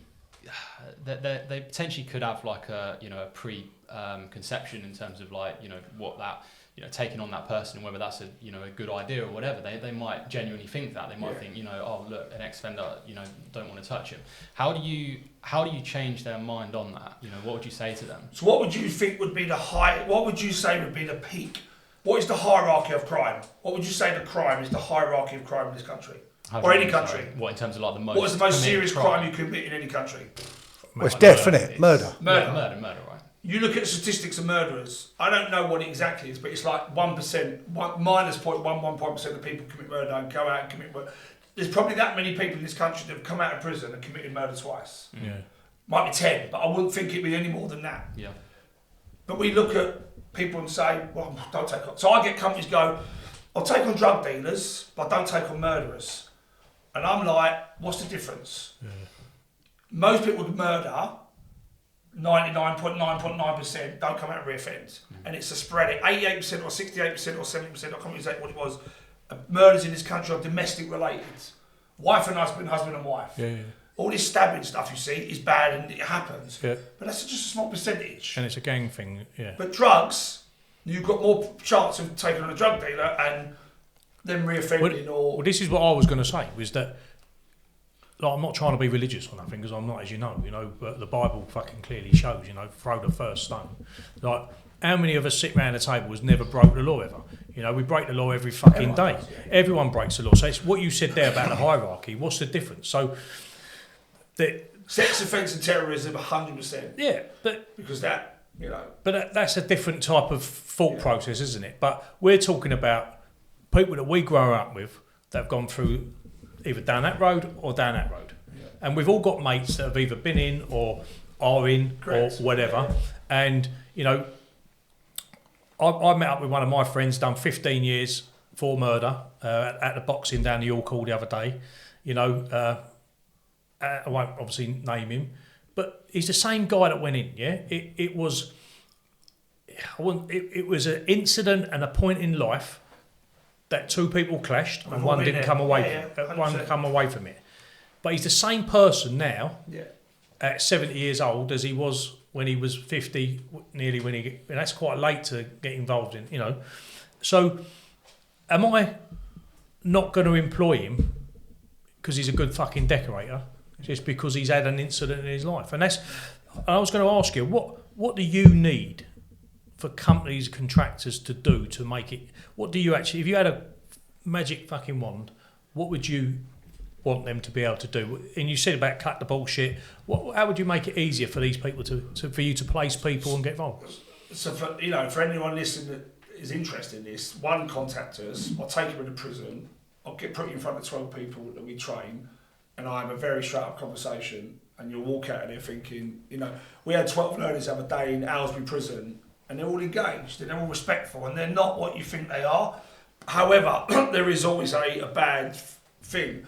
they potentially could have like a, you know, a preconception in terms of like, you know, what that, you know, taking on that person and whether that's a, you know, a good idea or whatever. They might genuinely think that. They might think, you know, oh look, an ex-offender, you know, don't want to touch him. How do you change their mind on that? You know, what would you say to them? So what would you think would be what would you say would be the peak? What is the hierarchy of crime? What would you say the crime is the hierarchy of crime in this country? Or any country? Sorry, what in terms of like the most? What is the most serious crime you commit in any country? Well, it's definite murder. Murder, right? You look at the statistics of murderers. I don't know what it exactly is, but it's like 1%, minus 0.11% of people commit murder and go out and commit murder. There's probably that many people in this country that have come out of prison and committed murder twice. Yeah. Might be 10, but I wouldn't think it'd be any more than that. Yeah. But we look at people and say, well, don't take on. So I get companies go, I'll take on drug dealers, but don't take on murderers. And I'm like, what's the difference? Yeah. Most people with murder, 99.9% don't come out and reoffend. And it's a spread, 88% or 68% or 70%, I can't remember exactly what it was, murders in this country are domestic related. Wife and husband, husband and wife. Yeah. All this stabbing stuff you see is bad and it happens. Yeah. But that's just a small percentage. And it's a gang thing, yeah. But drugs, you've got more chance of taking on a drug dealer and them reoffending well, this is what I was going to say, was that, like, I'm not trying to be religious or nothing, because I'm not, as you know, but the Bible fucking clearly shows, you know, throw the first stone. Like, how many of us sit round a table has never broke the law ever? You know, we break the law every fucking day. Does, yeah. Everyone breaks the law. So it's what you said there about the hierarchy. What's the difference? So, sex offence and terrorism, 100%. Yeah, because that, you know. But that's a different type of thought process, isn't it? But we're talking about people that we grow up with that have gone through either down that road or down that road. Yeah. And we've all got mates that have either been in or are in Correct. Or whatever. Yeah. And, you know, I met up with one of my friends, done 15 years for murder at the boxing down the York Hall the other day. You know, I won't obviously name him, but he's the same guy that went in, yeah? It was an incident and a point in life that two people clashed and one didn't come away from it. But he's the same person now at 70 years old as he was when he was 50, nearly and that's quite late to get involved in, you know. So am I not going to employ him because he's a good fucking decorator just because he's had an incident in his life? And I was going to ask you, what do you need for companies, contractors to do to make it? What do you actually, if you had a magic fucking wand, what would you want them to be able to do? And you said about cut the bullshit. How would you make it easier for these people for you to place people and get involved? So for anyone listening that is interested in this, one, contact us. I'll take you into prison. I'll put you in front of 12 people that we train, and I have a very straight up conversation. And you'll walk out of there thinking, you know, we had 12 learners the other day in Aylesbury Prison, and they're all engaged and they're all respectful, and they're not what you think they are. However, there is always a bad thing.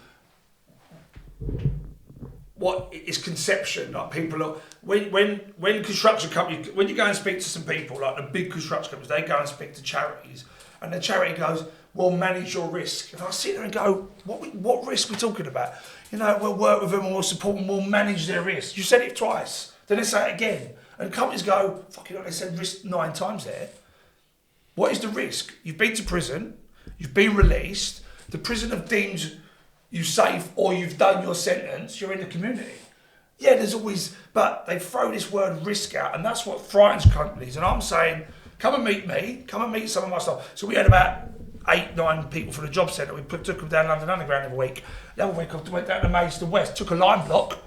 What is conception? Like people are when construction companies, when you go and speak to some people, like the big construction companies, they go and speak to charities, and the charity goes, "Well, manage your risk." And I sit there and go, "What risk are we talking about?" You know, we'll work with them and we'll support them, we'll manage their risk. You said it twice, then they say it again, and companies go, "Fucking hell, they said risk 9 times there." What is the risk? You've been to prison, you've been released, the prison have deemed you safe, or you've done your sentence, you're in the community. Yeah, there's always, but they throw this word risk out, and that's what frightens companies. And I'm saying, come and meet me, come and meet some of my staff. So we had about 8-9 people for the job centre. We took them down London Underground every week. The other week I went down to Maidstone West, took a line block,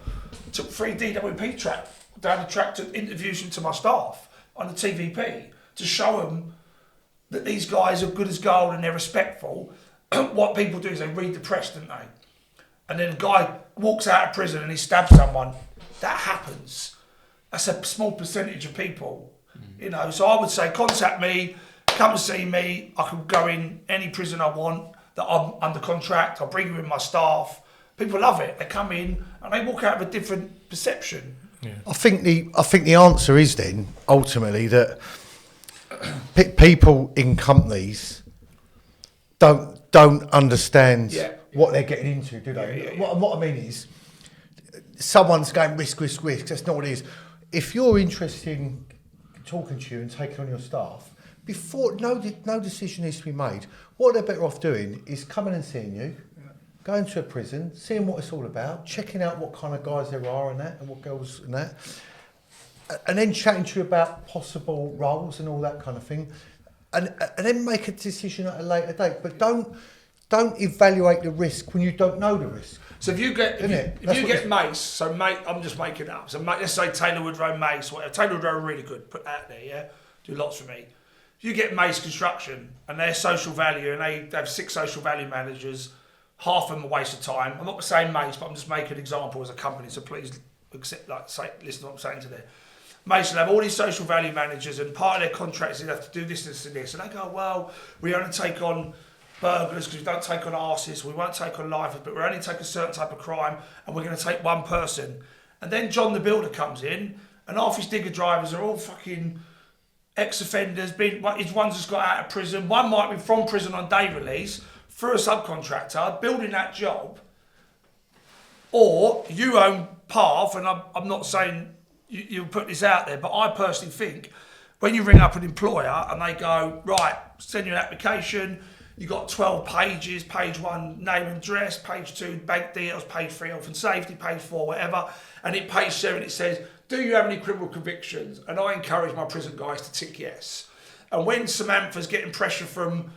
took 3 DWP track down the track to introduce them to my staff on the TVP to show them that these guys are good as gold and they're respectful. what people do is they read the press, don't they? And then a guy walks out of prison and he stabs someone. That happens. That's a small percentage of people, you know. So I would say, contact me, come and see me. I can go in any prison I want that I'm under contract. I'll bring you in my staff. People love it. They come in and they walk out with a different perception. Yeah. I think the answer is then ultimately that people in companies don't understand what they're getting into, do they? What I mean is, someone's going risk. That's not what it is. If you're interested in talking to you and taking on your staff, before no decision needs to be made. What they're better off doing is coming and seeing you, going to a prison, seeing what it's all about, checking out what kind of guys there are and that, and what girls and that, and then chatting to you about possible roles and all that kind of thing, and then make a decision at a later date. But don't evaluate the risk when you don't know the risk. So if you get mace, so mate, I'm just making it up. So mate, let's say Taylor Woodrow mace, whatever. Taylor Woodrow are really good. Put that there, yeah. Do lots for me. If you get Mace Construction and their social value, and they have 6 social value managers, half of them a waste of time. I'm not saying Mace, but I'm just making an example as a company. So please accept, listen to what I'm saying to them. Mace will have all these social value managers, and part of their contracts is they have to do this, this, and this. And they go, well, we only take on burglars because we don't take on artists, we won't take on lifers, but we're only taking a certain type of crime, and we're going to take one person. And then John the Builder comes in, and half his digger drivers are all fucking ex-offenders. His one's just got out of prison. One might be from prison on day release through a subcontractor building that job. Or you own Path, and I'm not saying you put this out there, but I personally think when you ring up an employer and they go, right, send you an application, you got 12 pages, page 1 name and address, page 2 bank details, page 3 health and safety, page 4 whatever, and at page 7 it says, do you have any criminal convictions? And I encourage my prison guys to tick yes. And when Samantha's getting pressure from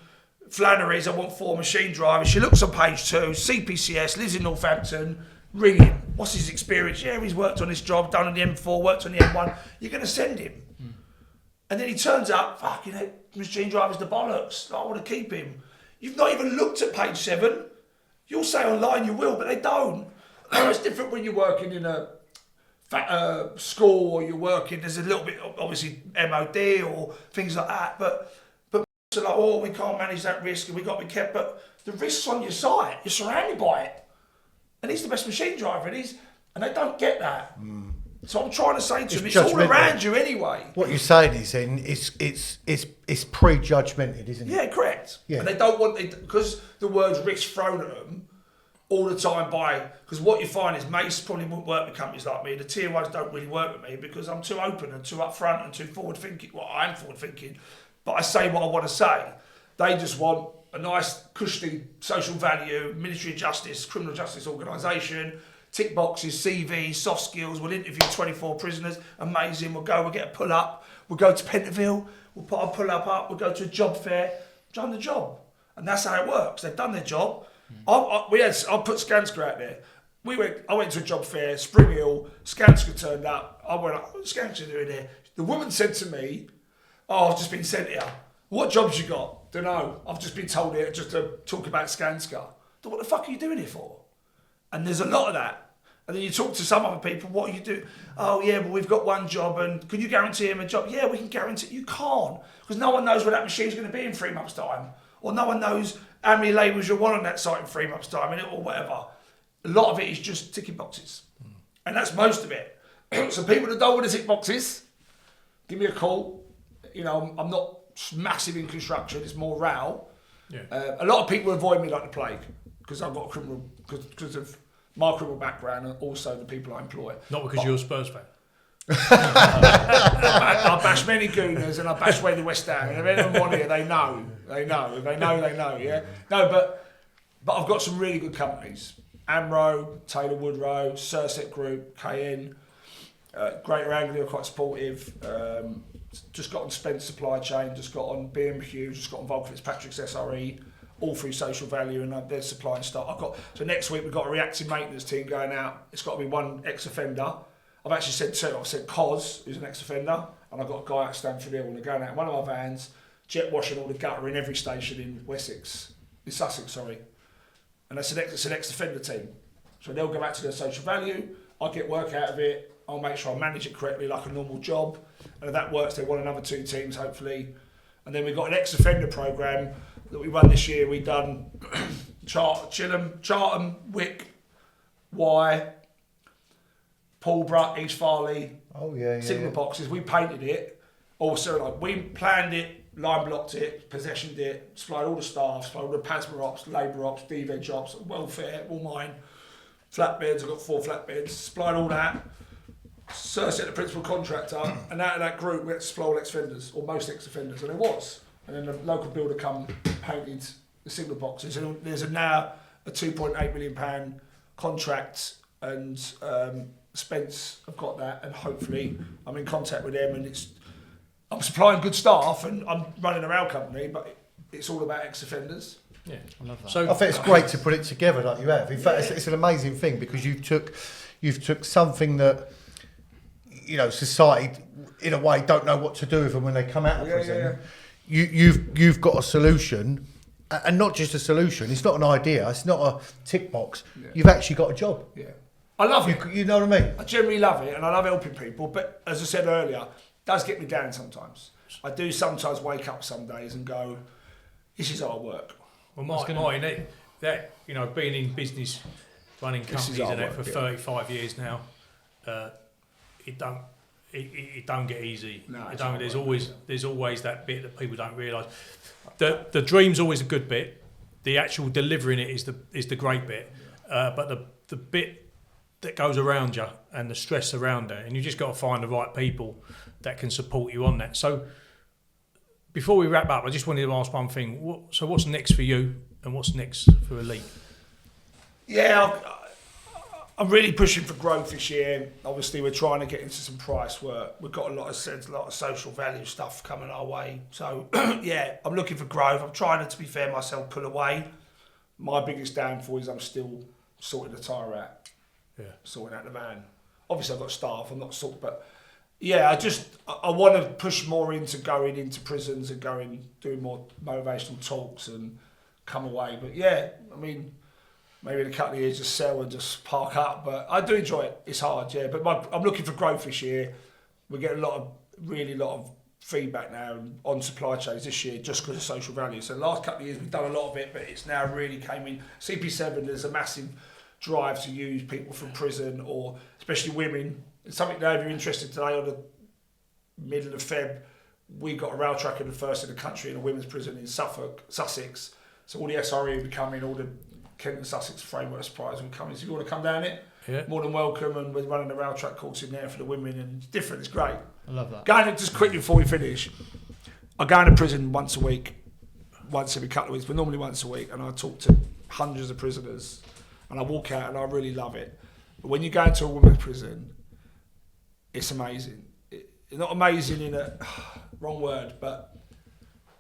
Flannery's, I want 4 machine drivers, she looks on page 2, CPCS, lives in Northampton, ring him. What's his experience? Yeah, he's worked on this job, done on the M4, worked on the M1. You're going to send him. And then he turns up, fucking machine driver's the bollocks. I want to keep him. You've not even looked at page 7. You'll say online you will, but they don't. It's different when you're working in a school, or you're working, there's a little bit, obviously, MOD or things like that. But so like, oh, we can't manage that risk and we got to be kept. But the risk's on your side. You're surrounded by it. And he's the best machine driver. And they don't get that. So I'm trying to say to him, it's all around you anyway. What you're saying is then it's prejudgmented, isn't it? Yeah, correct. Yeah. And they don't want it because the word's risk thrown at them all the time because what you find is Mace probably wouldn't work with companies like me. The tier ones don't really work with me because I'm too open and too upfront and too forward thinking. Well, I am forward thinking, but I say what I want to say. They just want a nice, cushy social value, Ministry of Justice, criminal justice organisation, tick boxes, CV, soft skills. We'll interview 24 prisoners. Amazing. We'll get a pull up. We'll go to Pentonville. We'll put a pull up. We'll go to a job fair. Done the job, and that's how it works. They've done their job. I put Skanska out there. I went to a job fair, Spring Hill. Skanska turned up. I went, what's Skanska doing here? The woman said to me, "Oh, I've just been sent here. What jobs you got? Don't know. I've just been told here just to talk about Skanska. What the fuck are you doing here for?" And there's a lot of that. And then you talk to some other people, what are you doing? Oh yeah, well we've got one job, and can you guarantee him a job? Yeah, we can guarantee. You can't, because no one knows where that machine's going to be in 3 months' time, or no one knows how many labourers you'll want on that site in 3 months' time, or whatever. A lot of it is just ticking boxes, and that's most of it. So people that don't want to tick boxes, give me a call. You know, I'm not massive in construction; it's more row. Yeah. A lot of people avoid me like the plague because I've got a criminal because of my criminal background and also the people I employ. Not because you're a Spurs fan. I bash many Gooners and I bash Whaley West Ham. And if anyone want here, they know. They know, yeah. No, but I've got some really good companies. Amro, Taylor Woodrow, Surset Group, KN, Greater Anglia are quite supportive. Just got on Spence Supply Chain, just got on B&Q, just got on Volker Fitzpatrick's SRE. All through social value, and they're supplying stock. So next week we've got a reactive maintenance team going out. It's got to be one ex-offender. I've actually sent 2. I've sent Cos, who's an ex-offender, and I've got a guy at Stamford Hill, and they're going out in one of our vans, jet washing all the gutter in every station in Wessex. in Sussex, sorry. And it's an ex-offender team. So they'll go back to their social value, I'll get work out of it, I'll make sure I manage it correctly like a normal job. And if that works, they want another 2 teams, hopefully. And then we've got an ex-offender programme that we run this year. We've done Charlton, Wick, Wye, Paulborough, East Farley, Signal boxes. We painted it. Also, like, we planned it, line blocked it, possessioned it, supplied all the staff, supplied all the PASMA ops, labour ops, DVEG ops, welfare, all mine. Flatbeds, I've got 4 flatbeds, supplied all that. So I set the principal contractor, and out of that group we had to supply all ex-offenders, or most ex-offenders, and there was. And then the local builder come painted the signal boxes, and there's now a £2.8 million contract, and Spence have got that, and hopefully I'm in contact with them, and I'm supplying good staff, and I'm running a rail company, but it's all about ex-offenders. Yeah, I love that. So I think it's great to put it together like you have. In fact, it's an amazing thing because you've took something that, you know, society in a way don't know what to do with them when they come out of prison. You've got a solution, and not just a solution. It's not an idea. It's not a tick box. Yeah. You've actually got a job. Yeah, I love it. You know what I mean? I generally love it, and I love helping people. But as I said earlier, it does get me down sometimes. I do sometimes wake up some days and go, "This is hard work." Well, Martin, that you know, being in business, running companies and that for 35 years now, it don't get easy. No, it don't. There's always that bit that people don't realise. The dream's always a good bit. The actual delivering it is the great bit. But the bit that goes around you and the stress around it, and you just got to find the right people that can support you on that. So before we wrap up, I just wanted to ask one thing. What's next for you, and what's next for Elite? Yeah, I'm really pushing for growth this year. Obviously, we're trying to get into some price work. We've got a lot of social value stuff coming our way. So, yeah, I'm looking for growth. I'm trying to be fair myself, pull away. My biggest downfall is I'm still sorting the tyre out. Yeah. Sorting out the van. Obviously, I've got staff. I'm not sorting, but yeah, I want to push more into going into prisons and doing more motivational talks and come away. But yeah, I mean, maybe in a couple of years just sell and just park up. But I do enjoy it. It's hard, yeah. But I'm looking for growth this year. We get a lot of feedback now on supply chains this year just because of social value. So the last couple of years we've done a lot of it, but it's now really came in. CP7, there's a massive drive to use people from prison, or especially women. It's something that if you're interested today, on the middle of Feb, we got a rail tracker, the first in the country in a women's prison in Sussex. So all the SRE will be coming, all the Kent and Sussex framework suppliers will come in. So if you want to come down it, more than welcome. And we're running a rail track course in there for the women, and it's different. It's great. I love that. Going in, just quickly before we finish, I go into prison once a week, once every couple of weeks, but normally once a week, and I talk to hundreds of prisoners, and I walk out and I really love it. But when you go into a women's prison, it's amazing. It's not amazing in a wrong word, but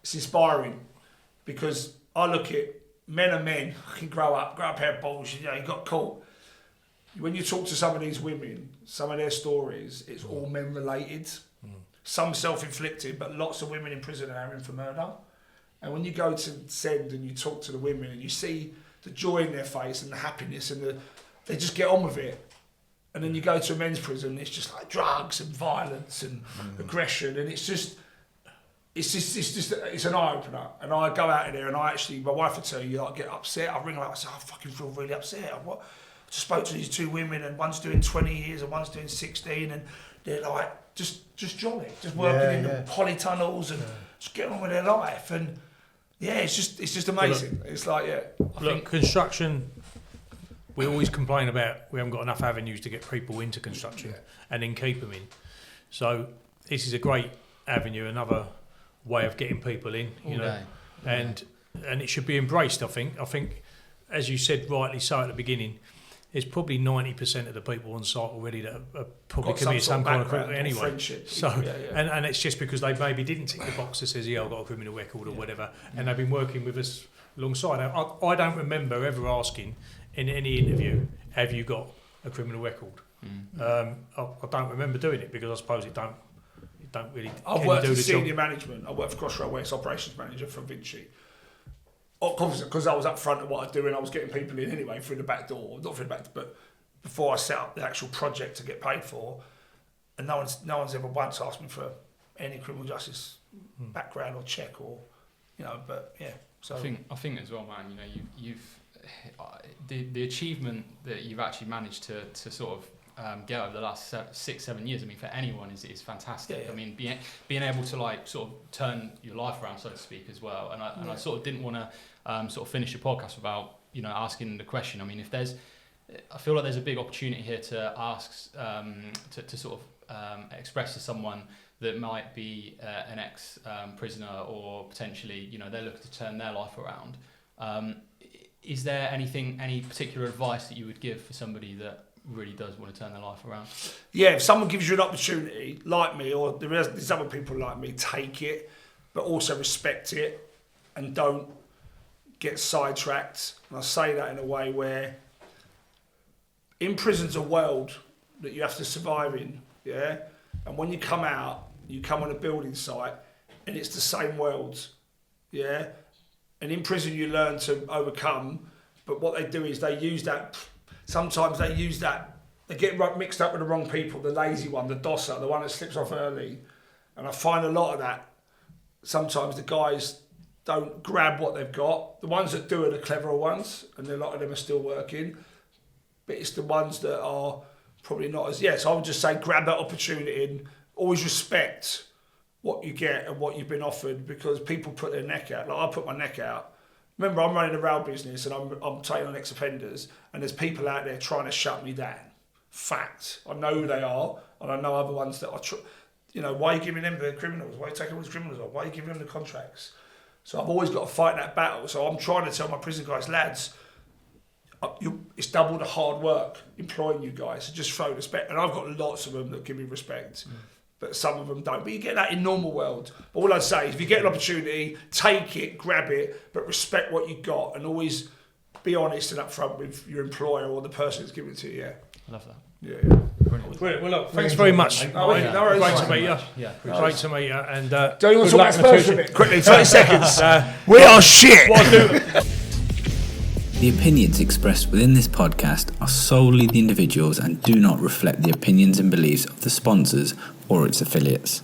it's inspiring, because I look at men are men, can grow up have balls, you got caught. When you talk to some of these women, some of their stories, it's all men related. Some self-inflicted, but lots of women in prison are in for murder. And when you go to Send and you talk to the women and you see the joy in their face and the happiness and they just get on with it. And then you go to a men's prison, it's just like drugs and violence and aggression, and it's an eye opener. And I go out of there, and my wife would tell you, I get upset. I ring her up, I say, I fucking feel really upset. I just spoke to these 2 women, and one's doing 20 years and one's doing 16, and they're like just jolly, just working in the polytunnels and just getting on with their life. And yeah, it's just amazing. Look, it's like I think construction. We always complain about we haven't got enough avenues to get people into construction and then keep them in. So this is a great avenue, another way of getting people in, and it should be embraced. I think, as you said rightly so at the beginning, there's probably 90% of the people on site already that are probably committed some kind of criminal anyway. So, and it's just because they maybe didn't tick the box that says, I've got a criminal record or whatever, and they've been working with us alongside. I don't remember ever asking in any interview, have you got a criminal record? I don't remember doing it because I suppose it don't really. I've worked in senior management. I worked for Crossrail West, operations manager for Vinci. obviously because I was up front of what I do and I was getting people in anyway through the back door, not through the back door, but before I set up the actual project to get paid for, and no one's ever once asked me for any criminal justice background or check or, but yeah. So I think as well, man. You've the achievement that you've actually managed to sort of get over the last 6-7 years. I mean, for anyone is fantastic. Yeah. I mean, being able to like sort of turn your life around, so to speak, as well. And I sort of didn't want to sort of finish the podcast without asking the question. I mean, I feel like there's a big opportunity here to ask to sort of express to someone that might be an ex-prisoner or potentially, they're looking to turn their life around. Is there any particular advice that you would give for somebody that really does want to turn their life around? Yeah, if someone gives you an opportunity, like me, or there's other people like me, take it, but also respect it and don't get sidetracked. And I say that in a way where in prison's a world that you have to survive in, yeah? And when you come out, you come on a building site and it's the same world, yeah? And in prison you learn to overcome, but what they do is they use that, sometimes they get mixed up with the wrong people, the lazy one, the dosser, the one that slips off early. And I find a lot of that, sometimes the guys don't grab what they've got. The ones that do are the cleverer ones, and a lot of them are still working. But it's the ones that are probably not as... So I would just say grab that opportunity and always respect what you get and what you've been offered, because people put their neck out. Like I put my neck out. Remember, I'm running a rail business and I'm taking on ex-offenders, and there's people out there trying to shut me down. Fact. I know who they are, and I know other ones that are... why are you giving them the criminals? Why are you taking all these criminals on? Why are you giving them the contracts? So I've always got to fight that battle. So I'm trying to tell my prison guys, lads, it's double the hard work employing you guys. So just show respect. And I've got lots of them that give me respect, but some of them don't. But you get that in normal world. But all I'd say is if you get an opportunity, take it, grab it, but respect what you got and always be honest and upfront with your employer or the person that's giving it to you. Yeah. I love that. Yeah. Brilliant. Well, look, thanks very much. No worries. Great to meet you. Yeah. Great to meet you. And Do you want to good talk about luck in the Spurs for a future. bit? Quickly, 30 seconds. We are shit. What I do, The opinions expressed within this podcast are solely the individuals and do not reflect the opinions and beliefs of the sponsors or its affiliates.